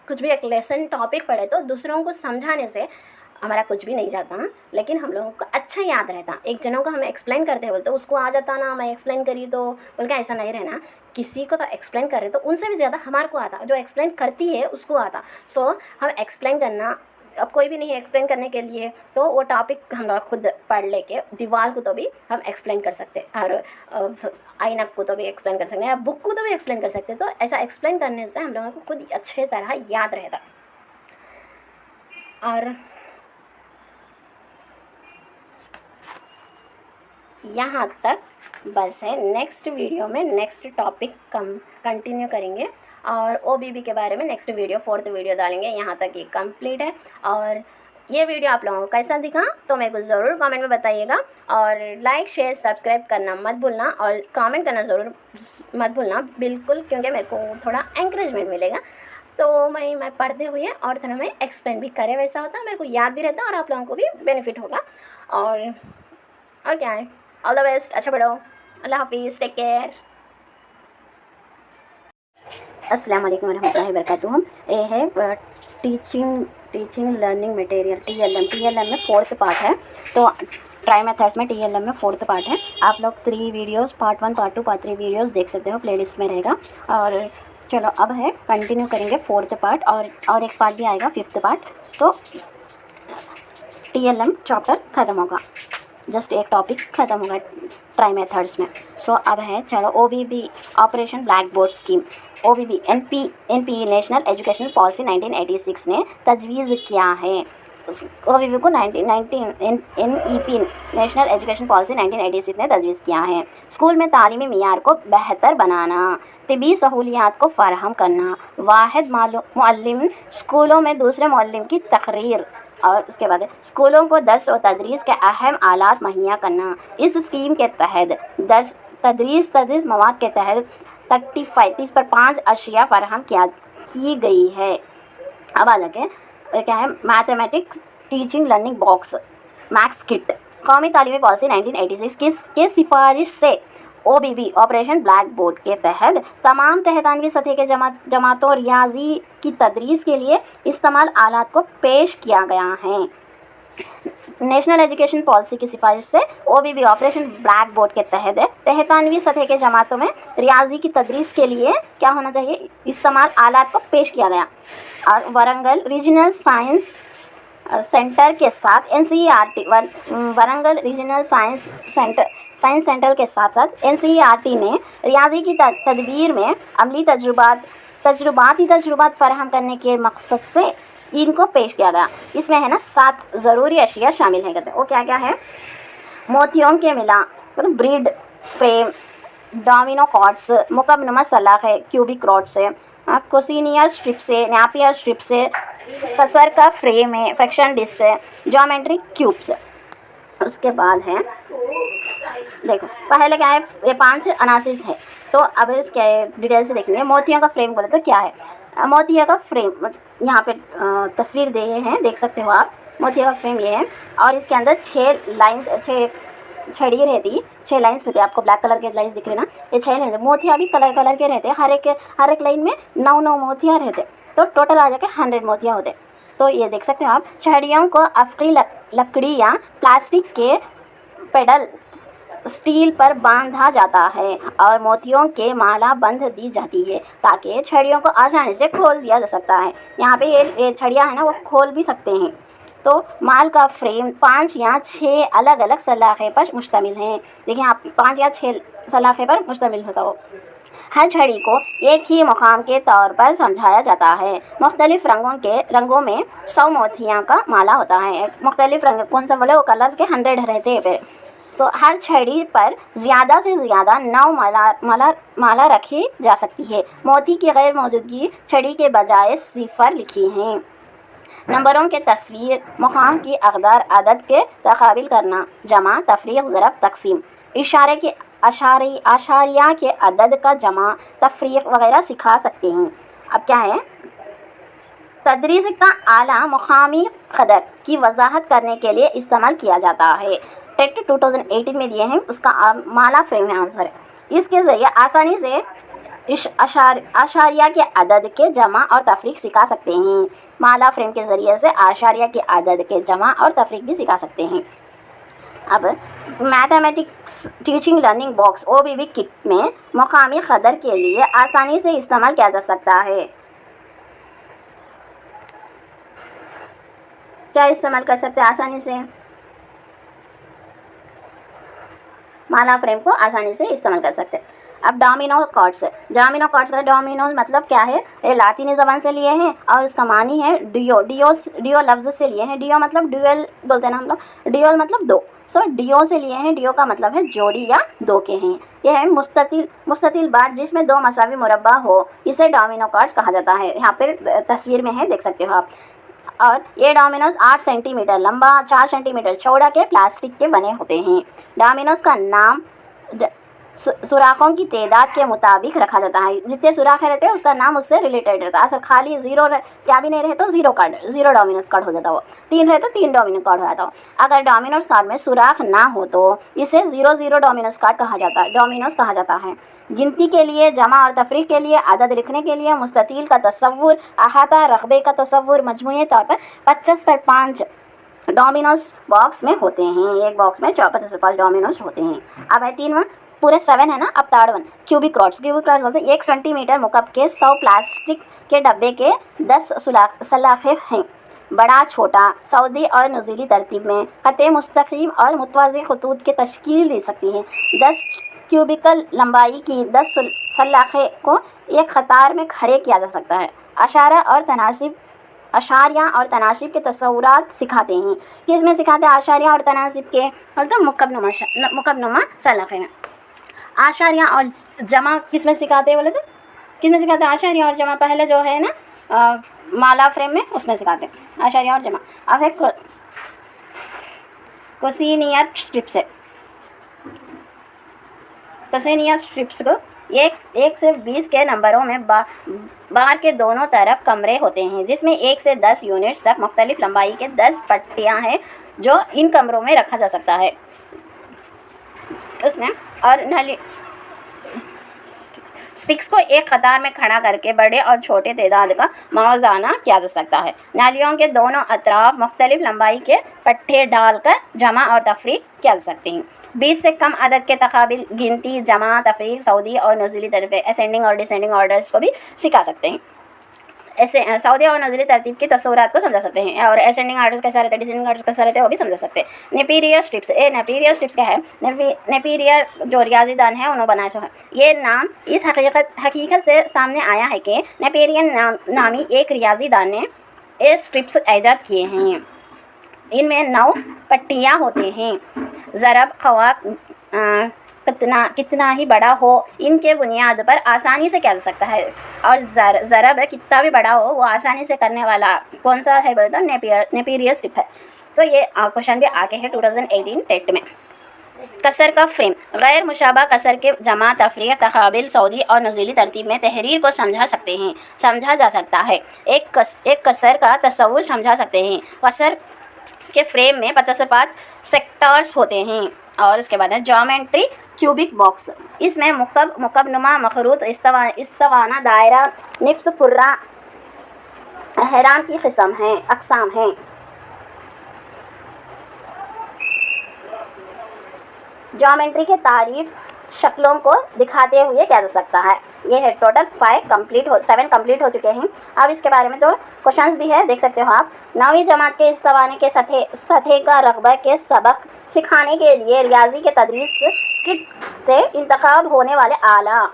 कुछ भी एक लेसन टॉपिक पढ़े तो दूसरों को समझाने से हमारा कुछ भी नहीं जाता, लेकिन हम लोगों को अच्छा याद रहता। एक जनों को हमें एक्सप्लेन करते हैं बोलते उसको आ जाता ना, मैं एक्सप्लेन करी तो बोल के ऐसा नहीं रहना। किसी को तो एक्सप्लेन कर रहे तो उनसे भी ज़्यादा हमारे को आता, जो एक्सप्लेन करती है उसको आता। सो हम एक्सप्लेन करना, अब कोई भी नहीं है एक्सप्लेन करने के लिए तो वो टॉपिक हम लोग खुद पढ़ लेके दीवार को तो भी हम एक्सप्लेन कर सकते हैं और आईनक को तो भी एक्सप्लेन कर सकते हैं या बुक को तो भी एक्सप्लेन कर सकते हैं। तो ऐसा एक्सप्लेन करने से हम लोगों को खुद अच्छे तरह याद रहता। और यहाँ तक बस है। नेक्स्ट वीडियो में नेक्स्ट टॉपिक कंटिन्यू करेंगे और OBB के बारे में नेक्स्ट वीडियो 4th वीडियो डालेंगे। यहाँ तक ये कंप्लीट है। और ये वीडियो आप लोगों को कैसा दिखा तो मेरे को ज़रूर कमेंट में बताइएगा। और लाइक शेयर सब्सक्राइब करना मत भूलना और कमेंट करना ज़रूर मत भूलना बिल्कुल, क्योंकि मेरे को थोड़ा एंकरेजमेंट मिलेगा। तो मैं पढ़ते हुए और थोड़ा मैं एक्सप्लेन भी करे वैसा होता, मेरे को याद भी रहता और आप लोगों को भी बेनिफिट होगा। और क्या है, ऑल द बेस्ट, अच्छा पढ़ो, अल्लाह हाफिज़, टेक केयर। अस्सलाम वालेकुम वरहमतुल्लाहि वबरकातुहू। ये है टीचिंग लर्निंग मटेरियल TLM में 4th पार्ट है। तो ट्राई मेथड्स में TLM में 4th पार्ट है। आप लोग 3 videos part 1 part 2 part 3 videos देख सकते हो, प्लेलिस्ट में रहेगा। और चलो अब है कंटिन्यू करेंगे 4th पार्ट और एक पार्ट भी आएगा 5th पार्ट। तो TLM चैप्टर ख़त्म होगा, जस्ट एक टॉपिक ख़त्म होगा ट्राई मेथड्स में। सो अब है चलो OBB operation black board scheme. OBB NP national educational policy 1986 ने तजवीज़ किया है। OBB को 1990 NEP नेशनल एजुकेशन पॉलिसी 1986 ने तजवीज़ किया है। स्कूल में तालीमी मियार को बेहतर बनाना, तिबी सहूलियात को फ़राहम करना, वाहिद मुअल्लिम स्कूलों में दूसरे मुअल्लिम की तकरीर, और उसके बाद स्कूलों को दर्स व तदरीस के अहम आलात मुहैया करना। इस स्कीम के तहत तदरीस मवाद के तहत 35 पर 5 अशिया फ़राहम की गई है। अब आ जाके क्या है, mathematics teaching learning box max kit कौमी तालीमी पॉलिसी 1986 के सिफारिश से OBB ऑपरेशन ब्लैक बोर्ड के तहत तमाम तहतानवी सतह के जमातों रियाजी की तदरीस के लिए इस्तेमाल आलात को पेश किया गया है। नेशनल एजुकेशन पॉलिसी की सिफारिश से OBB ऑपरेशन ब्लैक बोर्ड के तहत तहतानवी सतह के जमातों में रियाजी की तदरीस के लिए क्या होना चाहिए, इस्तेमाल आलात को पेश किया गया। और वरंगल रीजनल साइंस सेंटर के साथ NCERT Warangal regional science centre के साथ साथ NCERT ने रियाजी की तदबीर में अमली तजुर्बात फराहम करने के मकसद से इनको पेश किया गया। इसमें है ना 7 ज़रूरी अशिया शामिल है। कहते हैं वो क्या क्या है, मोतियों के मिला मतलब ब्रिड फ्रेम, डोमिनो कॉर्ड्स, मुकम्मल सलाखे क्यूबिक रॉड से, कोसिनियर स्ट्रिप से, नैपियर स्ट्रिप से, कसर का फ्रेम है, फ्रैक्शन डिस्क है, ज्योमेट्रिक क्यूब्स। उसके बाद है देखो पहले क्या है, ये 5 अनासिस है। तो अब इसके डिटेल से देखेंगे। मोतियों का फ्रेम बोले तो क्या है, मोतिया का फ्रेम मतलब यहाँ पे तस्वीर दे हैं, देख सकते हो आप। मोतिया का फ्रेम ये है और इसके अंदर 6 छड़ी रहती, 6 लाइन्स रहती है। आपको ब्लैक कलर के लाइन्स दिख रहे ना, ये 6 रहते। मोतिया भी कलर के रहते हैं, हर एक लाइन में 9 मोतिया रहते, तो टोटल आ जाके 100 मोतिया होते। तो ये देख सकते हो आप। छड़ियों को अफ्री लकड़ी या प्लास्टिक के पेडल स्टील पर बांधा जाता है और मोतियों के माला बंध दी जाती है ताकि छड़ियों को आसानी से खोल दिया जा सकता है। यहाँ पे ये छड़ियाँ है ना, वो खोल भी सकते हैं। तो माल का फ्रेम 5 या 6 अलग अलग सलाखे पर मुश्तमिल है। देखिए आप 5 या 6 सलाखे पर मुश्तमिल होता हो। हर छड़ी को एक ही मुकाम के तौर पर समझाया जाता है। मुख्तलिफ रंगों में 100 मोतियों का माला होता है। मुख्तलिफ रंग कौन सा बोले, वो कलर्स के 100 रहते हैं फिर। हर छड़ी पर ज़्यादा से ज़्यादा 9 माला रखी जा सकती है। मोती की गैर मौजूदगी छड़ी के बजाय 0 लिखी हैं। नंबरों के तस्वीर, मुकाम की अक़दार, अदद के तक़ाबिल करना, जमा, तफरीक़, ज़रब, तक़सीम, इशारे के आशारिया के अदद का जमा, तफरीक़ वगैरह सिखा सकते हैं। अब क्या है, तदरीस का आला मुकामी क़दर की वजाहत करने के लिए इस्तेमाल किया जाता है। टेट 2018 में दिए हैं, उसका माला फ्रेम है आंसर है। इसके ज़रिए आसानी से इस आशारिया के अदद के जमा और तफरीक सिखा सकते हैं। माला फ्रेम के ज़रिए से आशारिया के अदद के जमा और तफरीक भी सिखा सकते हैं। अब mathematics teaching learning box OBB kit में मुकामी क़दर के लिए आसानी से इस्तेमाल किया जा सकता है। क्या इस्तेमाल कर सकते हैं आसानी से, माला फ्रेम को आसानी से इस्तेमाल कर सकते हैं। अब डोमिनो कॉर्ड्स का डोमिनो मतलब क्या है, ये लातीनी ज़बान से लिए हैं और उसका मानी है डियो लफ्ज़ से लिए हैं। डियो मतलब ड्यूअल बोलते हैं ना हम लोग, डियो मतलब 2। डियो से लिए हैं। डियो का मतलब है जोड़ी या 2 के हैं। यह है मुस्ततिल बार जिसमें 2 मसावी मुरब्बा हो, इसे डोमिनो कॉर्ड्स कहा जाता है। यहाँ पर तस्वीर में है, देख सकते हो आप। और ये डोमिनोज 8 सेंटीमीटर लंबा, 4 सेंटीमीटर चौड़ा के प्लास्टिक के बने होते हैं। डोमिनोज का नाम सुराखों की तादाद के मुताबिक रखा जाता है। जितने सुराख रहते हैं उसका नाम उससे रिलेटेड रहता है। अगर खाली 0 क्या भी नहीं रहे तो 0 डोमिनोज कार्ड हो जाता हो। 3 रहे तो 3 डोमिनोज कार्ड हो जाता हो। अगर डोमिनोज कार्ड में सुराख ना हो तो इसे 0 डोमिनोज कार्ड कहा जाता है, डोमिनोज कहा जाता है। गिनती के लिए, जमा और तफरीक के लिए, अदद लिखने के लिए मुस्ततिल का तसव्वुर, अहाता रकबे का तसव्वुर मुजमूई तौर पर 25 पर 5 डोमिनोज बॉक्स में होते हैं। एक बॉक्स में 25 पर 5 डोमिनोज होते हैं। अब है 3 पूरे 7 है ना। अब 3 क्यूबिक रॉड्स बोलते हैं। 1 सेंटीमीटर मुकब के 100 प्लास्टिक के डब्बे के 10 सलाखे हैं। बड़ा, छोटा, सऊदी और नुज़ीली तरतीब में ख़त्ते मुस्तकीम और मुतवाज़ी खतूत की तश्कील दे सकती हैं। 10 क्यूबिकल लंबाई की 10 सलाखे को एक कतार में खड़े किया जा सकता है। अशारा और तनासिब अशारिया और तनासिब के तस्वुरात सिखाते हैं। किसमें सिखाते हैं? आशारिया और तनासिब के मतलब मुकब्बनुमा सलाखे में। आशारिया और जमा किसमें सिखाते हैं बोले तो? किसमें सिखाते हैं? आशारिया और जमा पहले जो है ना माला फ्रेम में उसमें सिखाते हैं आशारिया और जमा। अब है कोसिनियर स्ट्रिप्स है। कोसिनियर स्ट्रिप्स को 1 से 20 के नंबरों में बार के दोनों तरफ कमरे होते हैं, जिसमें 1 से 10 यूनिट्स तक मुख्तलिफ लंबाई के 10 पट्टियाँ हैं जो इन कमरों में रखा जा सकता है। उसमें और नली स्टिक्स को एक कतार में खड़ा करके बड़े और छोटे तादाद का मौज़ाना किया जा सकता है। नालियों के दोनों अतराफ मुख्तलिफ लंबाई के पट्टे डालकर जमा और तफरीक किया जा सकते हैं। 20 से कम अदद के तकाबिल गिनती, जमा, तफरीक, सऊदी और नज़ीली तरफ़े, असेंडिंग और डिसेंडिंग ऑर्डर्स को भी सिखा सकते हैं। ऐसे सऊदी और नज़ीली तरतीब की तस्वुरात को समझा सकते हैं और असेंडिंग ऑर्डर्स कैसा रहते हैं, डिसेंडिंग ऑर्डर्स कैसा रहते हैं वो भी समझा सकते हैं। नेपीरियर स्ट्रिप्स, नेपीरियर स्ट्रिप्स क्या है? नेपीरियर जो रियाजीदान है उन्होंने बनाया जो है, ये नाम इस हकीकत से सामने आया है कि नेपीरियन नामी एक रियाजीदान ने ये स्ट्रिप्स ईजाद किए हैं। इनमें 9 पट्टियाँ होती हैं। ज़रब ख़वाक कितना ही बड़ा हो इनके बुनियाद पर आसानी से किया जा सकता है, और ज़रब कितना भी बड़ा हो वो आसानी से करने वाला कौन सा है बोले तो नेपीरियर स्ट्रिप है। तो ये क्वेश्चन भी आगे है 2018 टेट में। कसर का फ्रेम, गैर मुशाबा कसर के जमा, तफरीक, तकाबिल, सऊदी और नज़ीली तरतीब में तहरीर को समझा जा सकता है। एक कसर का तस्वुर समझा सकते हैं। कसर के फ्रेम में 50 से 5 सेक्टर्स होते हैं। और उसके बाद है ज्योमेट्री क्यूबिक बॉक्स, इसमें मुकब्बनुमा, मखरूत, इस्तवाना, दायरा, निफ्स, कुर्रा, अहराम की अक़साम हैं। ज्योमेट्री के तारीफ शक्लों को दिखाते हुए किया जा सकता है। ये है टोटल 7 कंप्लीट हो चुके हैं। अब इसके बारे में जो क्वेश्चंस भी है देख सकते हो आप। 9वीं जमात के इस्तवाने के सतह का रग़बा के सबक सिखाने के लिए रियाजी के तदरीस किट से इंतखाब होने वाले आला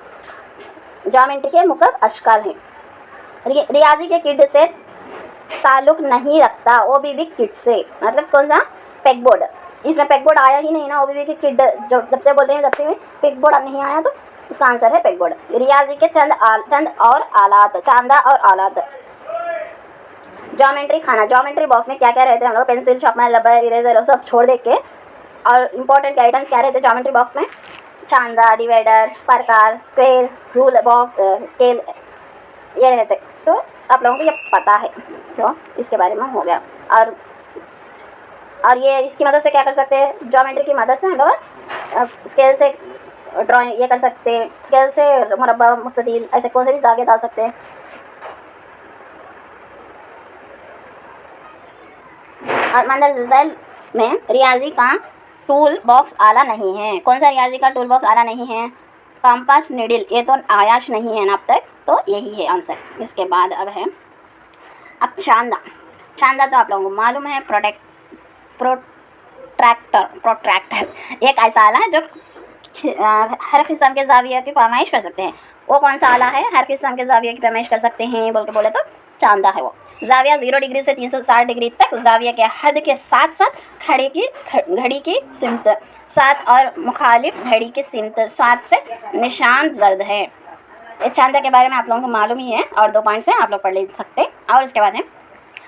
ज्योमेट्री के मुख्तलिफ अशकाल हैं। रियाजी के किट से ताल्लुक़ नहीं रखता OBB किट से, मतलब कौन सा? पेगबोर्ड। इसमें पेगबोर्ड आया ही नहीं ना, OBB की किट जो जब से बोल रहे हैं जब से पेगबोर्ड नहीं आया तो उसका आंसर है पेगबोर्ड। रियाजी के चंद और आलात, चांदा और आलात। ज्योमेट्री खाना, ज्योमेट्री बॉक्स में क्या क्या रहते हैं? हम लोग पेंसिल, शार्पनर, रबर, इरेजर सब छोड़ दे के और इम्पोर्टेंट आइटम्स क्या रहते हैं ज्योमेट्री बॉक्स में? चांदा, डिवाइडर, प्रकार, स्क्वायर, रूल बॉक्स, स्केल, ये रहते। तो आप लोगों को ये पता है, तो इसके बारे में हो गया। और ये इसकी मदद से क्या कर सकते हैं? ज्योमेट्री की मदद से हम लोग स्केल से ड्राइंग ये कर सकते हैं, स्केल से मुरब्बा, मुस्ततील, ऐसे कौन से भी जागे डाल सकते हैं। और मंदरज़ैल में रियाजी का टूल बॉक्स आला नहीं है। कौन सा रियाजी का टूल बॉक्स आला नहीं है? कंपास, नीडल, ये तो आयाश नहीं है ना अब तक, तो यही है आंसर। इसके बाद अब चांदा तो आप लोगों को मालूम है, प्रोट्रैक्टर एक ऐसा आला है जो हर किस्म के ज़ाविया की पैमाइश कर सकते हैं। वो कौन सा आला है हर किस्म के ज़ाविया की पैमाइश कर सकते हैं बोले तो चांदा है वो। ज़ाविया 0 डिग्री से 360 डिग्री तक ज़ाविया के हद के साथ साथ घड़ी की सिमत 7 और मुखालिफ घड़ी की सिमत 7 से निशान दर्द है। इस चांदा के बारे में आप लोगों को मालूम ही है और 2 पॉइंट्स हैं, आप लोग पढ़ ले सकते हैं। और उसके बाद है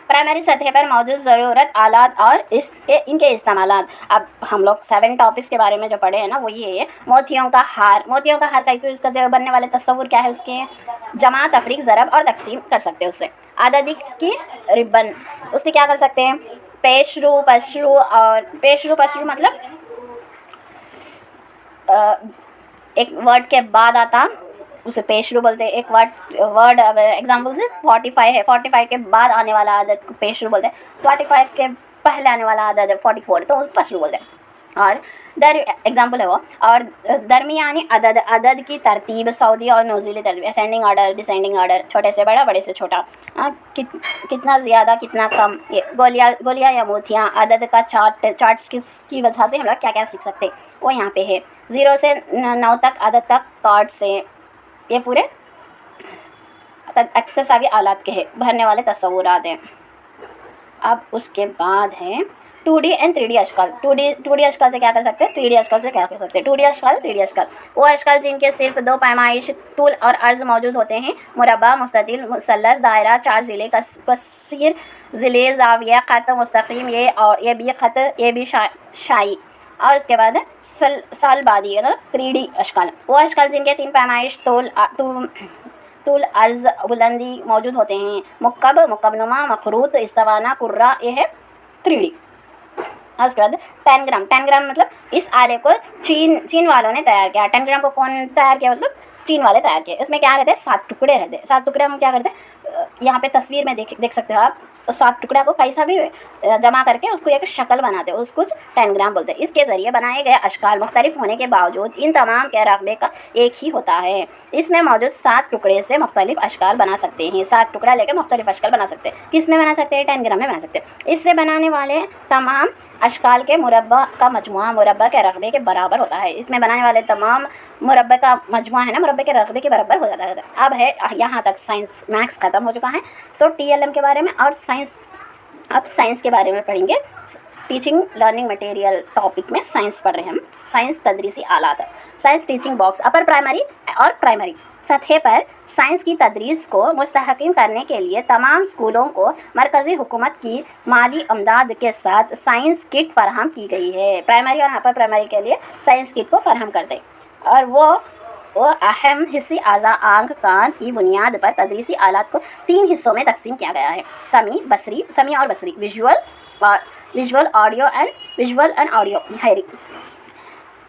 प्राइमरी सतह पर मौजूद ज़रूरत आलात और इनके इस्तेमालात। अब हम लोग 7 टॉपिक्स के बारे में जो पढ़े हैं ना वो ये है। मोतियों का हार का यूज़ करते बनने वाले तस्वुर क्या है उसके? जमा, तफरीक, ज़रब और तकसीम कर सकते हैं उससे। आददी की रिबन, उससे क्या कर सकते हैं? पेशरू, पशरू, और पेशरू मतलब एक वर्ड के बाद आता उसे पेशरू बोलते हैं। एक वर्ड अब एग्जाम्पल से 45 है, 45 के बाद आने वाला आदत को पेशरू बोलते हैं। 45 के पहले आने वाला आदत है 44, तो उसे पशरू बोलते हैं। और एग्जाम्पल है वो। और दरमियानी अदद की तरतीब सऊदी और नज़ीली तरतीब, असेंडिंग ऑर्डर, डिसेंडिंग ऑर्डर, छोटे से बड़ा, बड़े से छोटा, कितना ज़्यादा कितना कम, ये गोलियाँ या मोतियाँ, अदद का चार्ट्स की वजह से हम लोग क्या क्या सीख सकते हैं वो यहाँ पे है। 0 से 9 तक अदद तक कार्ड से ये पूरे इक्तसाबी आलात के हैं, भरने वाले तस्वुरात हैं। अब उसके बाद है 2D एंड 3D अशकाल। 2D अशकाल से क्या कर सकते हैं, 3D अशकाल से क्या कर सकते हैं। 2D अशकाल, 3D अशकाल वो अशकाल जिनके सिर्फ 2 पैमाइश तूल और अर्ज मौजूद होते हैं। मुरबा, मुस्ततिल, मुसल्लस, दायरा, 4 ज़िले, कसीर ज़िले, ज़ाविया, ख़त, मुस्तकीम, ये भी ख़त, ये भी शाई। और उसके बाद है सालबादी, 3D अशकाल वो अशकाल जिनके 3 पैमाइश तूल अर्ज बुलंदी मौजूद होते हैं। मुक्कब, मुक्कबनुमा, मखरूत, इस्तवाना, कुर्रा, ये है 3D। और उसके बाद 10 ग्राम। 10 ग्राम मतलब इस आरे को चीन वालों ने तैयार किया। 10 ग्राम को कौन तैयार किया, मतलब चीन वाले तैयार किए। इसमें क्या रहते हैं, 7 टुकड़े रहते हैं। 7 टुकड़े हम क्या करते हैं, यहाँ पे तस्वीर में देख सकते हो आप। 7 टुकड़ा को कैसा भी जमा करके उसको एक शक्ल बनाते हैं, उसको 10 ग्राम बोलते हैं। इसके ज़रिए बनाए गए अशकाल मुख्तलिफ होने के बावजूद इन तमाम के रकबे का एक ही होता है। इसमें मौजूद 7 टुकड़े से मुख्तलिफ अशकाल बना सकते हैं। 7 टुकड़ा लेकर मुख्तलिफ अशकाल बना सकते हैं। किस में बना सकते हैं, 10 ग्राम में बना सकते हैं। इससे बनाने वाले तमाम अशकाल के मुरब्बा का मजमुआ मुरब्बा के रकबे के बराबर होता है। इसमें बनाने वाले तमाम मुरब्बे का मजमुआ है ना, मुरब्बे के रकबे के बराबर हो जाता है। अब है यहाँ तक साइंस मैथ्स ख़त्म हो चुका है। तो TLM के बारे में और साइंस, अब साइंस के बारे में पढ़ेंगे। टीचिंग लर्निंग मटेरियल टॉपिक में साइंस पढ़ रहे हैं हम। साइंस तदरीसी आलात, science teaching box, upper primary और प्राइमरी सतह पर साइंस की तदरीस को मुस्तहकम करने के लिए तमाम स्कूलों को मरकज़ी हुकूमत की माली अमदाद के साथ साइंस किट फराहम की गई है। प्राइमरी और अपर प्राइमरी के लिए साइंस किट को फराहम कर दें। और वो अहम हिस्सी आज़ा आँख कान की बुनियाद पर तदरीसी आलात को 3 हिस्सों में तकसीम किया गया है। समी और बसरी, विजुअल एंड ऑडियो हेयरिंग।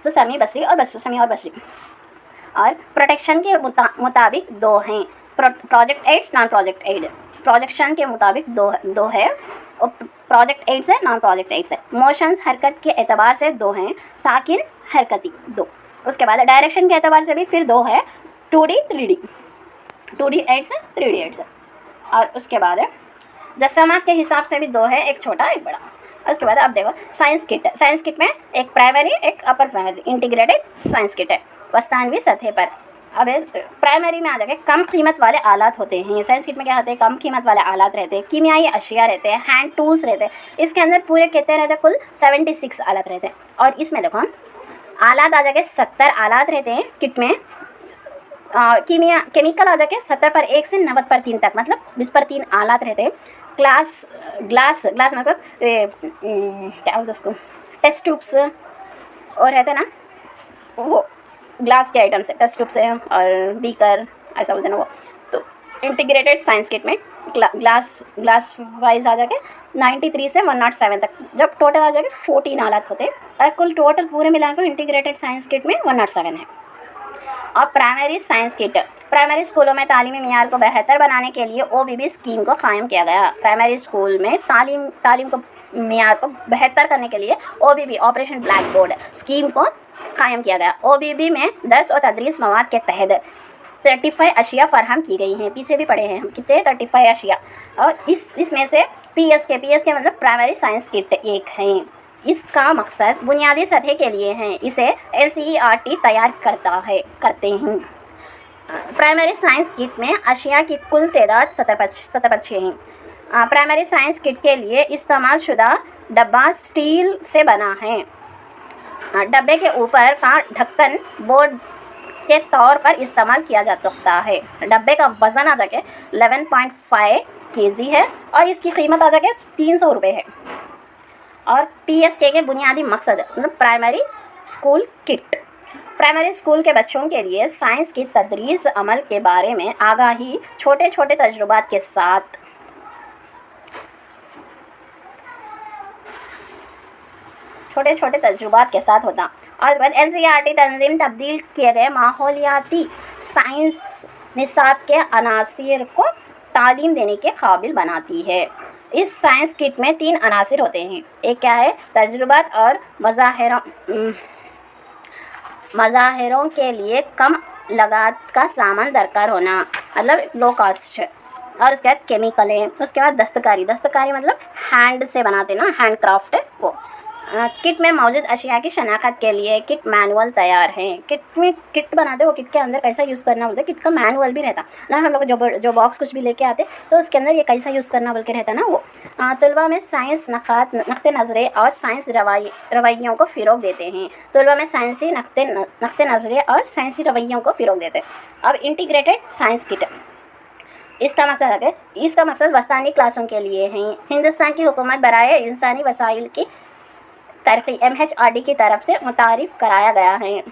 तो समी और बसरी और प्रोटेक्शन के मुताबिक 2 हैं, project aids, non project aid. Projection के मुताबिक दो है और प्रोजेक्ट एड्स है, नॉन प्रोजेक्ट एड्स है। मोशंस हरकत के एतबार से 2 हैं, साकिन हरकती 2। उसके बाद डायरेक्शन के एतबार से भी फिर 2 है, 2D 3D, 2D एड्स है, 3D एड्स है। और उसके बाद है जस्मात के हिसाब से भी 2 है, एक छोटा एक बड़ा। उसके बाद अब देखो साइंस किट है। साइंस किट में एक प्राइमरी एक upper primary integrated science kit है वस्तानवी सतह पर। अब प्राइमरी में आ जाके कम कीमत वाले आलात होते हैं। साइंस किट में क्या होते हैं, कम कीमत वाले आलात रहते हैं, कीमियाई अशिया रहते हैं, हैंड टूल्स रहते हैं। इसके अंदर पूरे कितने रहते हैं, कुल 76 आलात रहते हैं। और इसमें देखो आलात आ जाके 70 आलात रहते हैं किट में। केमिकल आ जाके 70 पर 1 से 90 पर 3 तक, मतलब 20 पर 3 आलात रहते हैं। ग्लास मतलब क्या बोलते उसको, टेस्ट ट्यूब्स और रहते हैं ना, वो ग्लास के आइटम्स है, टेस्ट ट्यूब्स है और बीकर ऐसा बोलते हैं ना वो। तो इंटीग्रेटेड साइंस किट में ग्लास वाइज आ जाके 93 से 107 तक, जब टोटल आ जाके 14 आलात होते हैं। और कुल टोटल पूरे मिलाकर इंटीग्रेटेड साइंस किट में 107 है। और प्राइमरी साइंस किट, प्राइमरी स्कूलों में तालीमी मियार को बेहतर बनाने के लिए OBB स्कीम को कायम किया गया। प्राइमरी स्कूल में तालीम को मियार को बेहतर करने के लिए OBB operation black board scheme को कायम किया गया। OBB में दर्स और तदरीस मवाद के तहत 35 अशिया फराहम की गई हैं। पीछे भी पढ़े हैं हम कितने, 35 अशिया। और इसमें से PS के मतलब प्राइमरी साइंस किट एक हैं। इसका मकसद बुनियादी सतह के लिए है, इसे NCERT तैयार करते हैं। प्राइमरी साइंस किट में अशिया की कुल तादाद 70 पर 6 हैं। प्राइमरी साइंस किट के लिए इस्तेमाल शुदा डब्बा स्टील से बना है। डब्बे के ऊपर का ढक्कन बोर्ड के तौर पर इस्तेमाल किया जा सकता है। डब्बे का वज़न आ जाके 11.5 kg है और इसकी कीमत आ जाके 300 रुपये है। और PSK के बुनियादी मकसद मतलब primary school kit, primary school के बच्चों के लिए साइंस की तदरीस अमल के बारे में आगाही छोटे छोटे तजुर्बात के साथ होता। और इसके बाद NCERT तंजीम तब्दील किए गए माहौलियाती साइंस निसाब के अनासिर को तालीम देने के काबिल बनाती है। इस साइंस किट में 3 अनासिर होते हैं। एक क्या है, तजुर्बात और मज़ाहिरों के लिए कम लागत का सामान दरकार होना, मतलब लो कॉस्ट। और उसके बाद केमिकल है। उसके बाद दस्तकारी मतलब हैंड से बनाते ना, हैंड क्राफ्ट है वो। किट में मौजूद अशिया की शनाख्त के लिए किट मैनुअल तैयार है। किट बनाते हो, किट के अंदर कैसा यूज़ करना बोलते, किट का मैनुअल भी रहता ना। हम लोग जो बॉक्स कुछ भी लेके आते तो उसके अंदर ये कैसा यूज़ करना बोल के रहता ना वो। तलबा में साइंस नक़्ते नज़रे और साइंस रवैयों को फ़रोग़ देते हैं। तलबा में साइंसी नक़्ते नज़रे और साइंसी रवैयों को फ़रोग़ देते हैं। अब इंटीग्रेटेड साइंस किट, इसका मकसद बस्तानी क्लासों के लिए है। हिंदुस्तान की हुकूमत बराए इंसानी वसाइल की तरक्की MHRD की तरफ से मुतारिफ़ कराया गया है।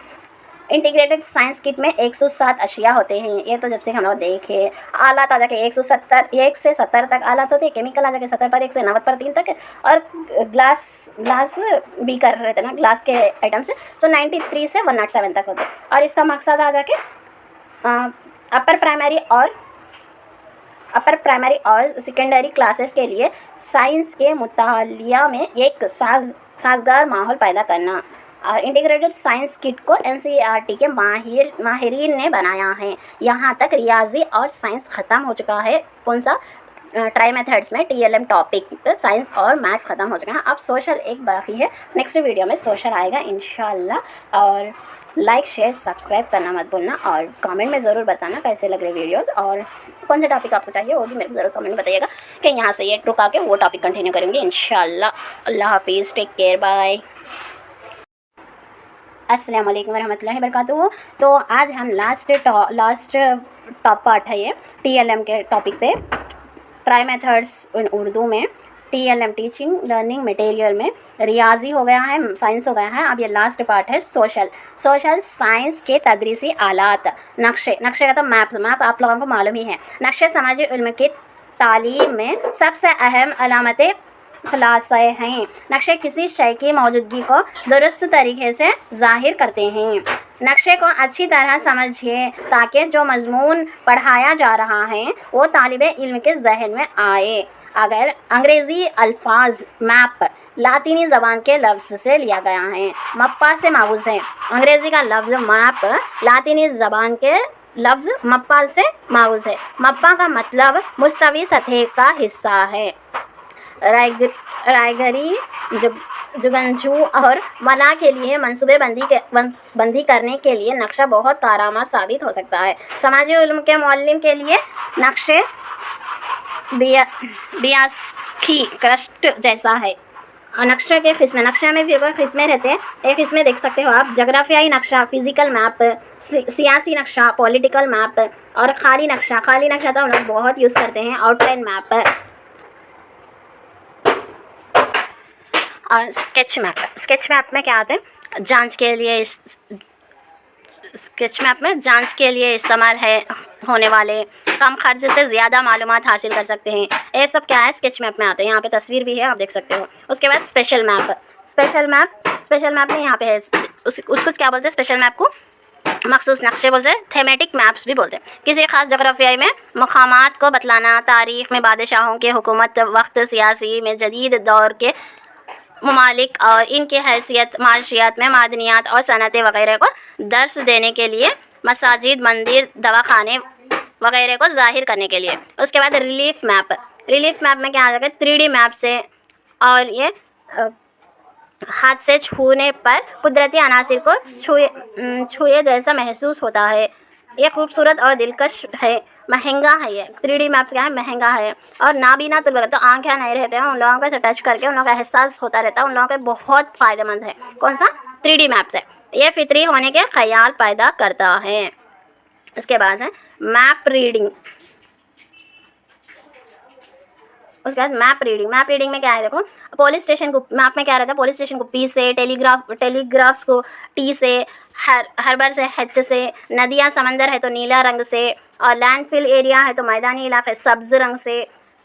इंटीग्रेटेड साइंस किट में 107 अशिया होते हैं। ये तो जब से हम लोग देखे, आलात आ जाके 1 से 70 तक आलात होते हैं। केमिकल आ जाके 70 पर 1 से 90 पर 3 तक। और ग्लास भी कर रहे थे ना, ग्लास के आइटम से 93 से 107 तक होते। और इसका मकसद आ जाके अपर प्राइमरी और सेकेंडरी क्लासेस के लिए साइंस के मुतालिया में एक साजगार माहौल पैदा करना। और इंटीग्रेटेड साइंस किट को NCERT के माहिरीन ने बनाया है। यहाँ तक रियाजी और साइंस ख़त्म हो चुका है। कौन सा? ट्राई मेथड्स में TLM टॉपिक साइंस और मैथ्स ख़त्म हो चुका है। अब सोशल एक बाकी है। नेक्स्ट वीडियो में सोशल आएगा इंशाल्लाह। और लाइक शेयर सब्सक्राइब करना मत भूलना। और कमेंट में ज़रूर बताना कैसे लग रहे वीडियोस और कौन सा टॉपिक आपको चाहिए वो भी मेरे को ज़रूर कमेंट में बताइएगा कि यहाँ से ये रुका के वो टॉपिक कंटिन्यू करेंगे इंशाल्लाह। अल्लाह हाफिज़, टेक केयर, बाय। अस्सलाम वालेकुम वरहमतुल्लाहि वबरकातुहू। तो आज हम लास्ट टॉप पार्ट है ये TLM के टॉपिक पे। ट्राई मेथड्स इन उर्दू में, TLM टीचिंग लर्निंग मटेरियल में रियाजी हो गया है, साइंस हो गया है। अब ये लास्ट पार्ट है सोशल साइंस के तदरीसी आलात। नक्शे का तो मैप आप लोगों को मालूम ही है। नक्शे समाजी इल्म की तालीम में सबसे अहम अलामतें खुलासा हैं। नक्शे किसी शय की मौजूदगी को दुरुस्त तरीके से जाहिर करते हैं। नक्शे को अच्छी तरह समझिए ताकि जो मजमून पढ़ाया जा रहा है वो तालिबे इल्म के जहन में आए। अगर अंग्रेज़ी अल्फाज मैप लातीनी ज़बान के लफ्ज़ से लिया गया है, मप्पा से मागूज़ है। अंग्रेज़ी का लफ्ज़ मैप लातीनी ज़बान के लफ्ज़ मप्पा से मागूज़ है। मप्पा का मतलब मुस्तवी सतह का हिस्सा है। रायगरी जुगंजू और मला के लिए मंसूबे बंदी करने के लिए नक्शा बहुत कारआमद साबित हो सकता है। समाजी उल्म के मुअल्लिम के लिए नक्शे बियास्की क्रस्ट जैसा है। नक्शे में फिर कोई किस्में रहते हैं। एक इसमें देख सकते हो आप, जोग्राफियाई नक्शा, फिज़िकल मैप, सियासी नक्शा, पॉलिटिकल मैप और खाली नक्शा तो हम लोग बहुत यूज़ करते हैं, आउटलाइन मैप और स्केच मैप में क्या आते हैं? जांच के लिए इस्तेमाल होने वाले कम खर्च से ज़्यादा मालूमात हासिल कर सकते हैं। ये सब क्या है? स्केच मैप में आते हैं। यहाँ पे तस्वीर भी है, आप देख सकते हो। उसके बाद स्पेशल मैप में यहाँ पे है उसको क्या बोलते हैं? स्पेशल मैप को मखसूस नक्शे बोलते हैं, थेमेटिक मैप्स भी बोलते हैं। किसी खास जोग्राफियाई में मकामात को बतलाना, तारीख़ में बादशाहों के हुकूमत वक्त, सियासी में जदीद दौर के ममालिक और इनकी हैसियत, माशियात में मादनियात और सनतें वगैरह को दर्स देने के लिए, मसाजिद, मंदिर, दवाखाने वगैरह को ज़ाहिर करने के लिए। उसके बाद रिलीफ मैप में क्या आ जाएगा? 3D मैप से, और ये हाथ से छूने पर कुदरती अनासिर को छुए जैसा महसूस होता है। ये खूबसूरत और दिलकश है। महंगा है ये 3D मैप्स क्या है? महंगा है। और नाबीना तो आँखें नहीं रहते हैं उन लोगों को, से टच करके उन लोगों का एहसास होता रहता है, उन लोगों के बहुत फ़ायदेमंद है। कौन सा? 3D मैप्स है। ये फितरी होने के ख्याल पैदा करता है। उसके बाद है मैप रीडिंग। उसके बाद मैप रीडिंग में क्या है? देखो, पुलिस स्टेशन को मैप में क्या रहता है? पुलिस स्टेशन को P से, टेलीग्राफ्स को T से, हर्बर से H से, नदियाँ समंदर है तो नीला रंग से, और लैंडफिल एरिया है तो मैदानी इलाके सब्ज़ रंग से।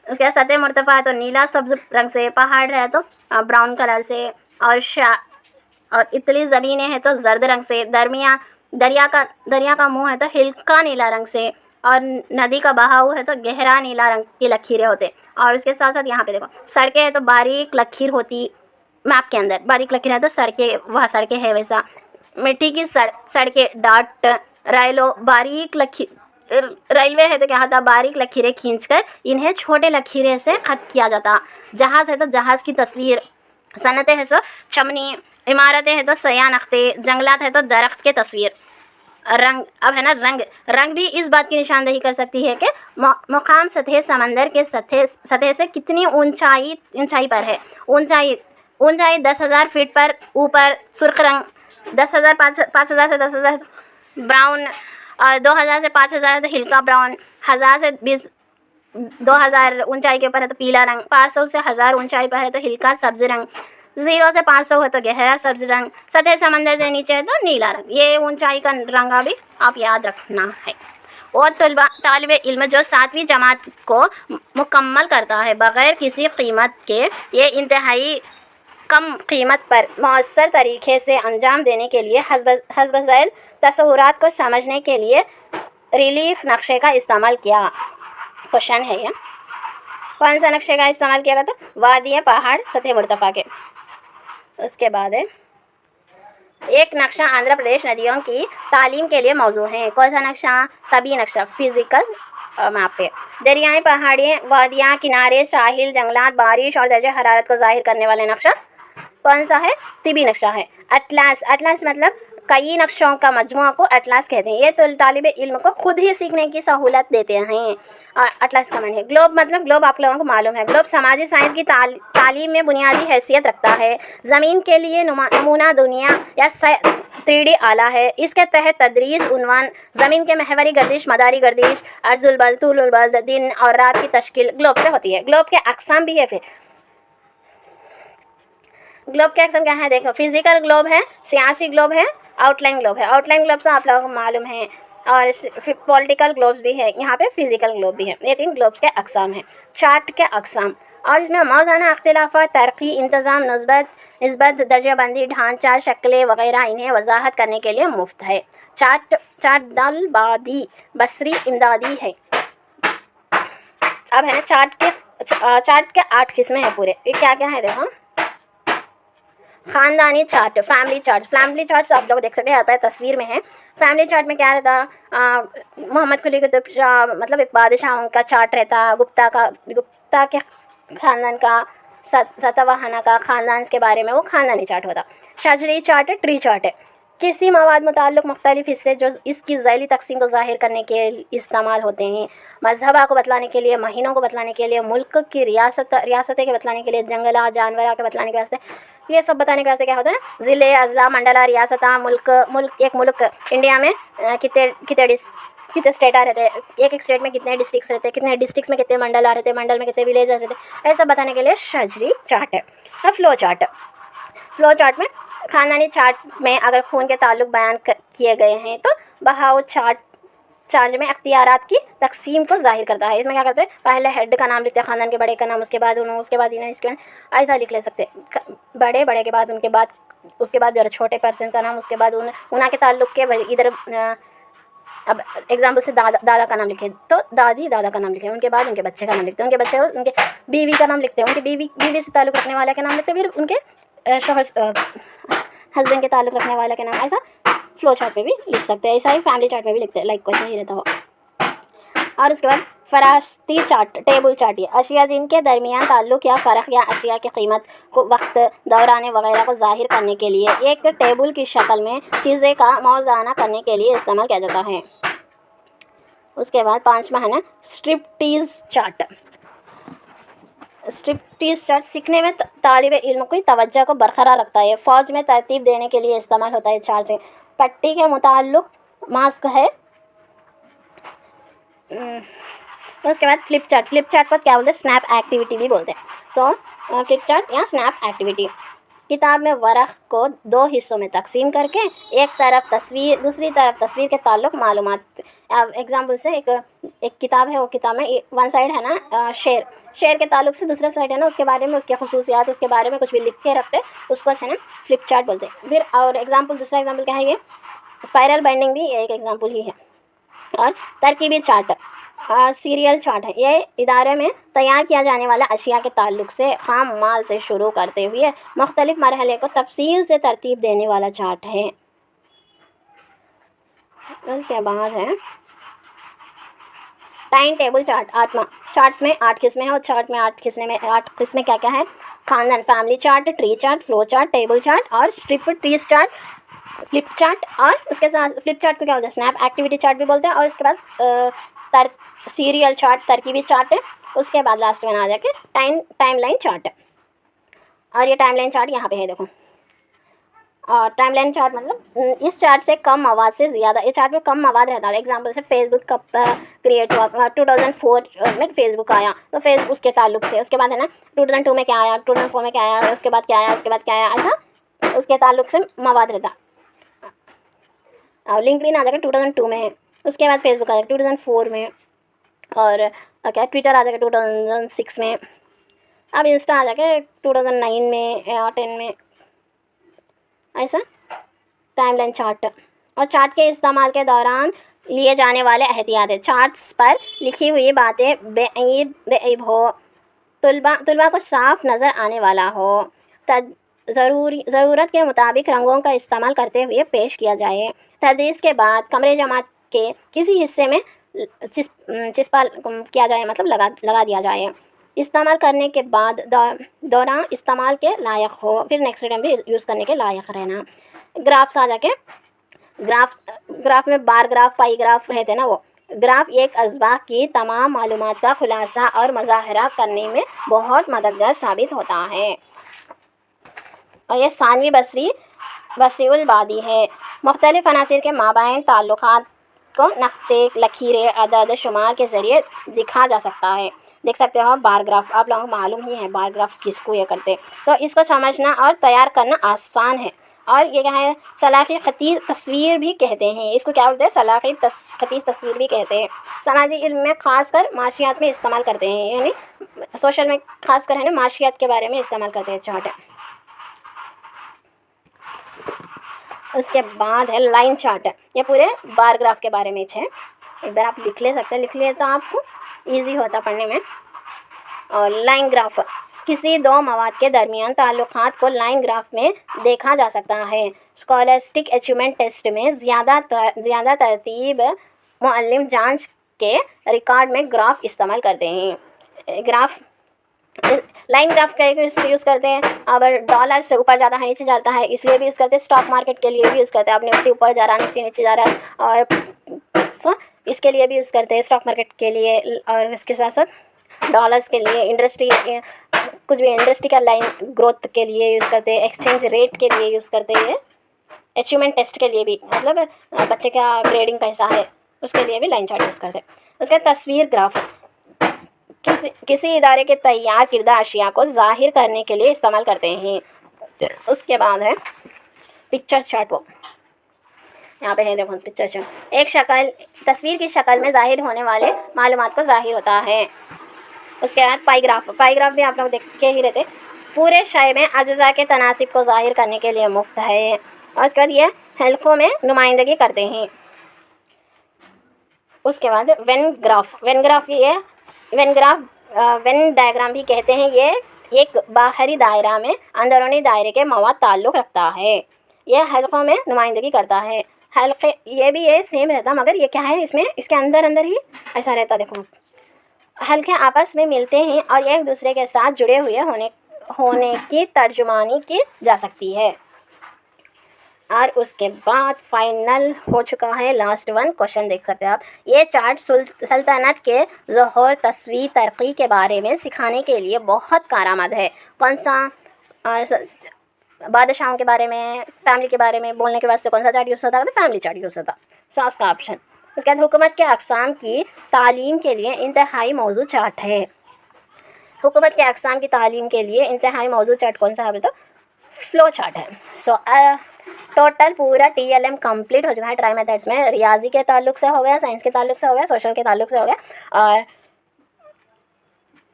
उसके बाद सतह मुर्तफ़ा है तो नीला सब्ज़ रंग से, पहाड़ है तो ब्राउन कलर से, और इतली ज़मीनें हैं तो जर्द रंग से, दरिया का मुँह है तो हल्का नीला रंग से, और नदी का बहाव है तो गहरा नीला रंग की लकीरें होते। और उसके साथ साथ यहाँ पे देखो, सड़कें है तो बारीक लकीर होती। मैप के अंदर बारीक लकीर है तो सड़कें है वैसा। मिट्टी की सड़कें डाट, बारीक लकीर, रेलवे है तो क्या होता? बारीक लकीरें खींचकर इन्हें छोटे लकीरें से ख़त किया जाता। जहाज़ है तो जहाज़ की तस्वीर, सनतें हैं तो चमनी, इमारतें हैं तो सया नक्ते, जंगलात है तो दरख्त के तस्वीर। रंग, अब है ना रंग, रंग भी इस बात की निशानदेही कर सकती है कि मुकाम सतह समंदर के सतह से कितनी ऊंचाई पर है। ऊंचाई 10,000 फीट पर ऊपर सुर्ख रंग, 10,000 5,000 से 10,000 ब्राउन, और 2,000 से 5,000 है तो हल्का ब्राउन, 1,000 से 2,000 ऊंचाई के ऊपर है तो पीला रंग, 500 से 1,000 ऊंचाई पर है तो हल्का सब्ज रंग, 0 से 500 है तो गहरा सब्ज रंग, सतह समंदर से नीचे है तो नीला रंग। ये ऊंचाई का रंग भी आप याद रखना है। और तालिब इल्म जो 7वीं जमात को मुकम्मल करता है बग़ैर किसी कीमत के, ये इंतहाई कम कीमत पर मौसर तरीके से अंजाम देने के लिए हस्ब ज़ैल तस्वुरात को समझने के लिए रिलीफ नक्शे का इस्तेमाल किया। क्वेश्चन है यह, कौन सा नक्शे का इस्तेमाल किया गया था? वादियाँ, पहाड़, सतह मुर्तफ़ा के। उसके बाद है एक नक्शा आंध्र प्रदेश नदियों की तालीम के लिए मौजू है। कौन सा नक्शा? तभी नक्शा, फिज़िकल मैप पे। दरियाएँ, पहाड़ियाँ, वादियाँ, किनारे, साहिल, जंगलात, बारिश और दर्जा हरारत को ज़ाहिर करने वाले नक्शा कौन सा है? तिबी नक्शा है। अटलास, अटलास मतलब कई नक्शों का मजमुआ को अटलास कहते हैं। ये तो तालिब इल्म को खुद ही सीखने की सहूलत देते हैं। और अटलास का मन है ग्लोब, मतलब ग्लोब आप लोगों को मालूम है, ग्लोब समाजी साइंस की तालीम में बुनियादी हैसियत रखता है। ज़मीन के लिए नमूना दुनिया या 3D आला है। इसके तहत तदरीस उन्वान ज़मीन के महवरी गर्दिश, मदारी गर्दिश, अर्जुल बल्द, तूलुल बल्द, दिन और रात की तश्कील ग्लोब से होती है। ग्लोब के अक़साम भी है। फिर ग्लोब के अक़साम क्या है? देखो, फिजिकल ग्लोब है, सियासी ग्लोब है, आउटलाइन ग्लोब है। आउटलाइन ग्लोब से आप लोगों को मालूम है, और पॉलिटिकल ग्लोब्स भी है, यहाँ पे फिजिकल ग्लोब भी है। ये 3 ग्लोब्स के अक़साम हैं। चार्ट के अक़साम, और इसमें मौज़ाना अख्तिलाफ़ात, तरक़ी, इंतज़ाम, निस्बत, दर्जाबंदी, ढांचा, शक्लें वग़ैरह इन्हें वज़ाहत करने के लिए मुफ्त है। चार्ट दलबादी, बसरी, इमदादी है। अब है ना चार्ट के 8 किस्में हैं पूरे। ये क्या क्या है देखो? ख़ानदानी चार्ट, फैमिली चार्ट आप लोग देख सकते हैं, यहाँ पर तस्वीर में है। फैमिली चार्ट में क्या रहता? मोहम्मद कुली कुतुब शाह, मतलब एक बादशाह, उनका चार्ट रहता। गुप्ता के ख़ानदान का, सतवाहना का ख़ानदान के बारे में वो ख़ानदानी चार्ट होता। शजरी चार्ट है, ट्री चार्ट है। किसी मवाद मुताल्लिक़ मुख्तलिफ़ हिस्से जो इसकी ज़ैली तक़सीम को ज़ाहिर करने के इस्तेमाल होते हैं। मज़हबा को बतलाने के लिए, महीनों को बतलाने के लिए, मुल्क की रियासतें के बतलाने के लिए, जंगला जानवरा के बतलाने के वास्ते, ये सब बताने के वास्ते क्या होता है? ज़िले, अज़ला, मंडला, रियासता, एक मुल्क इंडिया में कितने स्टेट आ रहते हैं, एक स्टेट में कितने डिस्ट्रिक्ट्स रहते हैं, कितने डिस्ट्रिक्ट्स में कितने मंडल आ रहते हैं, मंडल में कितने विलेज रहते हैं, ऐसा बताने के लिए शजरी चार्ट है। और फ्लो चार्ट में ख़ानदानी चार्ट में अगर खून के ताल्लुक बयान किए गए हैं तो बहाव चार्ज में अख्तियारात की तकसीम को ज़ाहिर करता है। इसमें क्या करते हैं? पहले हेड का नाम लिखते हैं, ख़ानदान के बड़े का नाम, उसके बाद इन्हें, इसके बाद ऐसा लिख ले सकते हैं। बड़े के बाद उसके बाद जरा छोटे पर्सन का नाम, उसके बाद उन्हा के ताल्लुक़ के इधर, अब एग्जाम्पल से दादा का नाम लिखे तो दादा का नाम लिखे, उनके बाद उनके बच्चे का नाम लिखते हैं, उनके बच्चे उनके बीवी का नाम लिखते हैं, उनके बीवी से ताल्लुक़ रखने वाले का नाम लिखते हैं, फिर उनके शोहर हस्बैंड के ताल्लुक़ रखने वाले के नाम। ऐसा फ्लो चार्ट पे भी लिख सकते हैं, ऐसा ही फैमिली चार्ट में भी लिखते हैं, लाइक क्वेश्चन ही रहता हो। और उसके बाद फरास्ती चार्ट, टेबल चार्ट, ये अशिया जिनके दरमियान ताल्लुक़ या फ़र्क या अशिया की कीमत को, वक्त, दौरान वगैरह को ज़ाहिर करने के लिए एक टेबल की शक्ल में चीज़ें का मौज़ाना करने के लिए इस्तेमाल किया जाता है। उसके बाद 5वां है ना स्ट्रिप्टीज़ चार्ट सीखने में तालिब इल्म की तवज्जो को बरकरार रखता है। फ़ौज में तरतीब देने के लिए इस्तेमाल होता है। चार्ट से पट्टी के मुताल्लिक़ मास्क है। उसके बाद फ्लिप चार्ट को क्या बोलते हैं? स्नैप एक्टिविटी भी बोलते हैं। सो फ्लिप चार्ट या स्नैप एक्टिविटी, किताब में वर्क़ को 2 हिस्सों में तकसीम करके एक तरफ तस्वीर, दूसरी तरफ तस्वीर के ताल्लुक़ मालूमात। एग्जाम्पल से एक किताब है, वो किताब में वन साइड है ना शेर के ताल्लुक़ से, दूसरा साइड है ना उसके बारे में, उसके खुसूसियात, उसके बारे में कुछ भी लिख के रखते, उसको है ना फ्लिप चार्ट बोलते हैं। फिर और दूसरा एग्जाम्पल क्या है? ये स्पाइरल बाइंडिंग भी एक एग्जाम्पल ही है। और तरकीबी चार्ट, सीरियल चार्ट है। ये इदारे में तैयार किया जाने वाला अशिया के ताल्लुक़ से ख़ाम माल से शुरू करते हुए मुख्तलिफ़ मरहले को तफसील से तरतीब देने वाला चार्ट है। उसके बाद है टाइम टेबल चार्ट, 8वां। चार्ट्स में 8 किस्में हैं और चार्ट में 8 किस्में क्या क्या है? खानदान, family chart, tree chart, flow chart, table chart और strip trees chart, flip chart. और उसके साथ फ्लिप चार्ट को क्या बोलते हैं, स्नैप एक्टिविटी चार्ट भी बोलते हैं। और उसके बाद सीरियल चार्ट, तरकीबी चार्ट है। उसके बाद लास्ट में आ जाके टाइमलाइन चार्ट है। और ये टाइमलाइन चार्ट यहाँ पे है देखो। और टाइमलाइन चार्ट मतलब इस चार्ट से कम मवाद से ज़्यादा, इस चार्ट में कम मवाद रहता है। एग्जांपल से फेसबुक कब क्रिएट हुआ, 2004 में फेसबुक आया, तो फेसबुक उसके ताल्लुक से। उसके बाद है ना 2002 में क्या आया, 2004 में क्या आया, उसके बाद क्या आया, उसके बाद क्या आया, ऐसा उसके ताल्लुक से मवाद रहता। और लिंक्डइन आ जाएगा 2002 में, उसके बाद फेसबुक आ जाएगा 2004 में, और क्या ट्विटर आ जाएगा 2006 में, अब इंस्टा आ जाएगा 2009 में या 10 में, ऐसा टाइमलाइन चार्ट। और चार्ट के इस्तेमाल के दौरान लिए जाने वाले एहतियात, चार्ट्स पर लिखी हुई बातें बेअयब हो, तुलबा को साफ नज़र आने वाला हो, ज़रूरत के मुताबिक रंगों का इस्तेमाल करते हुए पेश किया जाए। तदरीस के बाद कमरे जमात के किसी हिस्से में चिस्पा किया जाए, मतलब लगा दिया जाए। इस्तेमाल करने के बाद दौरान इस्तेमाल के लायक हो, फिर नेक्स्ट टाइम भी यूज़ करने के लायक रहना। ग्राफ्स आ जाके, ग्राफ में बार ग्राफ, पाई ग्राफ रहते हैं ना, वो ग्राफ एक अज़्बा की तमाम मालूमात का खुलासा और मुज़ाहरा करने में बहुत मददगार साबित होता है। और ये सानवी बसरीउल बादी है। मुख्तलिफ़ अनासिर के माबैन ताल्लुक़ात को नक्ते, लकीरें, अदद शुमार के ज़रिए दिखा जा सकता है। देख सकते हो बार ग्राफ, आप लोगों को मालूम ही है बार ग्राफ किसको ये करते, तो इसको समझना और तैयार करना आसान है। और ये क्या है, सलाख़ी ख़ती तस्वीर भी कहते हैं, इसको क्या बोलते हैं, सलाख़ी ख़ती तस्वीर भी कहते हैं। समाजी इल्म में ख़ासकर माशियात में इस्तेमाल करते हैं, यानी सोशल में ख़ासकर है ना माशियात के बारे में इस्तेमाल करते हैं चार्ट। उसके बाद है लाइन चार्ट, ये पूरे बार ग्राफ के बारे में है। एक बार आप लिख ले सकते हैं, लिख लिए तो आपको ईजी होता पढ़ने में। और लाइन ग्राफ, किसी दो मवाद के दरमियान ताल्लुक़ात को लाइन ग्राफ में देखा जा सकता है। स्कॉलस्टिक अचीवमेंट टेस्ट में ज़्यादा तरतीब मुअल्लिम जांच के रिकॉर्ड में ग्राफ इस्तेमाल करते हैं। ग्राफ लाइन ग्राफ का यूज़ करते हैं। अगर डॉलर से ऊपर जाता है नीचे जाता है इसलिए भी यूज़ करते हैं। स्टॉक मार्केट के लिए भी यूज़ करते हैं, आप निफ्टी ऊपर जा रहा है निफ्टी नीचे जा रहा है, और इसके लिए भी यूज़ करते हैं स्टॉक मार्केट के लिए। और इसके साथ साथ डॉलर्स के लिए, इंडस्ट्री कुछ भी इंडस्ट्री का लाइन ग्रोथ के लिए यूज़ करते हैं, एक्सचेंज रेट के लिए यूज़ करते हैं, अचीवमेंट टेस्ट के लिए भी, मतलब बच्चे का ग्रेडिंग कैसा है उसके लिए भी लाइन चार्ट यूज़ करते हैं। उसके तस्वीर ग्राफ किसी इदारे के तैयार किरदा अशिया को ज़ाहिर करने के लिए इस्तेमाल करते हैं। उसके बाद है पिक्चर चार्ट, वो यहाँ पे है देखो पिक्चर चार्ट, एक शक्ल तस्वीर की शक्ल में ज़ाहिर होने वाले मालूमात को ज़ाहिर होता है। उसके बाद पाई ग्राफ भी आप लोग देख के ही रहते, पूरे शय में अज्जा के तनासिब को ज़ाहिर करने के लिए मुफ्त है। और उसके बाद ये हल्कों में नुमाइंदगी करते हैं। उसके बाद वेन डायग्राम भी कहते हैं, ये एक बाहरी दायरा में अंदरूनी दायरे के मवाद ताल्लुक़ रखता है। यह हल्कों में नुमाइंदगी करता है। हल्के ये भी ये सेम रहता, मगर ये क्या है, इसमें इसके अंदर ही ऐसा रहता। देखो हल्के आपस में मिलते हैं और एक दूसरे के साथ जुड़े हुए होने की तर्जुमानी की जा सकती है। और उसके बाद फाइनल हो चुका है लास्ट वन क्वेश्चन, देख सकते हैं आप। ये चार्ट सल्तनत के ज़ोहर तस्वीर तरक्की के बारे में सिखाने के लिए बहुत कारआमद है। कौन सा, बादशाहों के बारे में, फैमिली के बारे में बोलने के वास्ते कौन सा चार्ट यूज़ होता है, तो फैमिली चार्ट यूज़ होता, सो उसका ऑप्शन। उसके बाद हुकूमत के अक़साम की तालीम के लिए इंतहाई मौजू चार्ट है। हुकूमत के अक़साम की तालीम के लिए इंतहाई मौजू चार्ट कौन सा है, तो फ्लो चार्ट है। सो टोटल पूरा TLM कंप्लीट हो चुका है। ट्राई मेथड्स में रियाजी के ताल्लुक से हो गया, साइंस के ताल्लुक से हो गया, सोशल के ताल्लुक से हो गया। और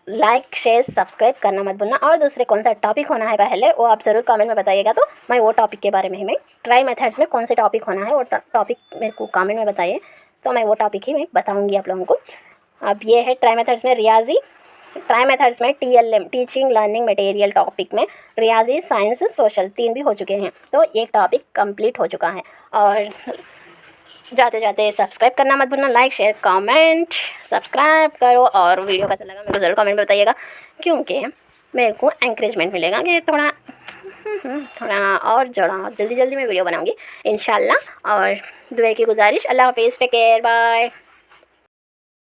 लाइक शेयर सब्सक्राइब करना मत भूलना। और दूसरे कौन सा टॉपिक होना है पहले वो आप ज़रूर कमेंट में बताइएगा, तो मैं वो टॉपिक के बारे में ही, मैं ट्राई मेथड्स में कौन से टॉपिक होना है वो टॉपिक मेरे को कमेंट में बताइए, तो मैं वो टॉपिक ही मैं बताऊँगी आप लोगों को। अब ये है ट्राई मेथड्स में रियाजी, ट्राई मेथड्स में TLM teaching learning material topic में रियाजी, साइंस, सोशल 3 भी हो चुके हैं, तो ये टॉपिक कंप्लीट हो चुका है। और जाते जाते सब्सक्राइब करना मत भूलना, लाइक शेयर कमेंट सब्सक्राइब करो। और वीडियो कैसा लगा मेरे को ज़रूर कमेंट में बताइएगा, क्योंकि मेरे को एंकरेजमेंट मिलेगा कि थोड़ा और जल्दी मैं वीडियो बनाऊँगी इंशाल्लाह। और दुआ की गुजारिश। अल्लाह हाफिज़, टेक केयर, बाय।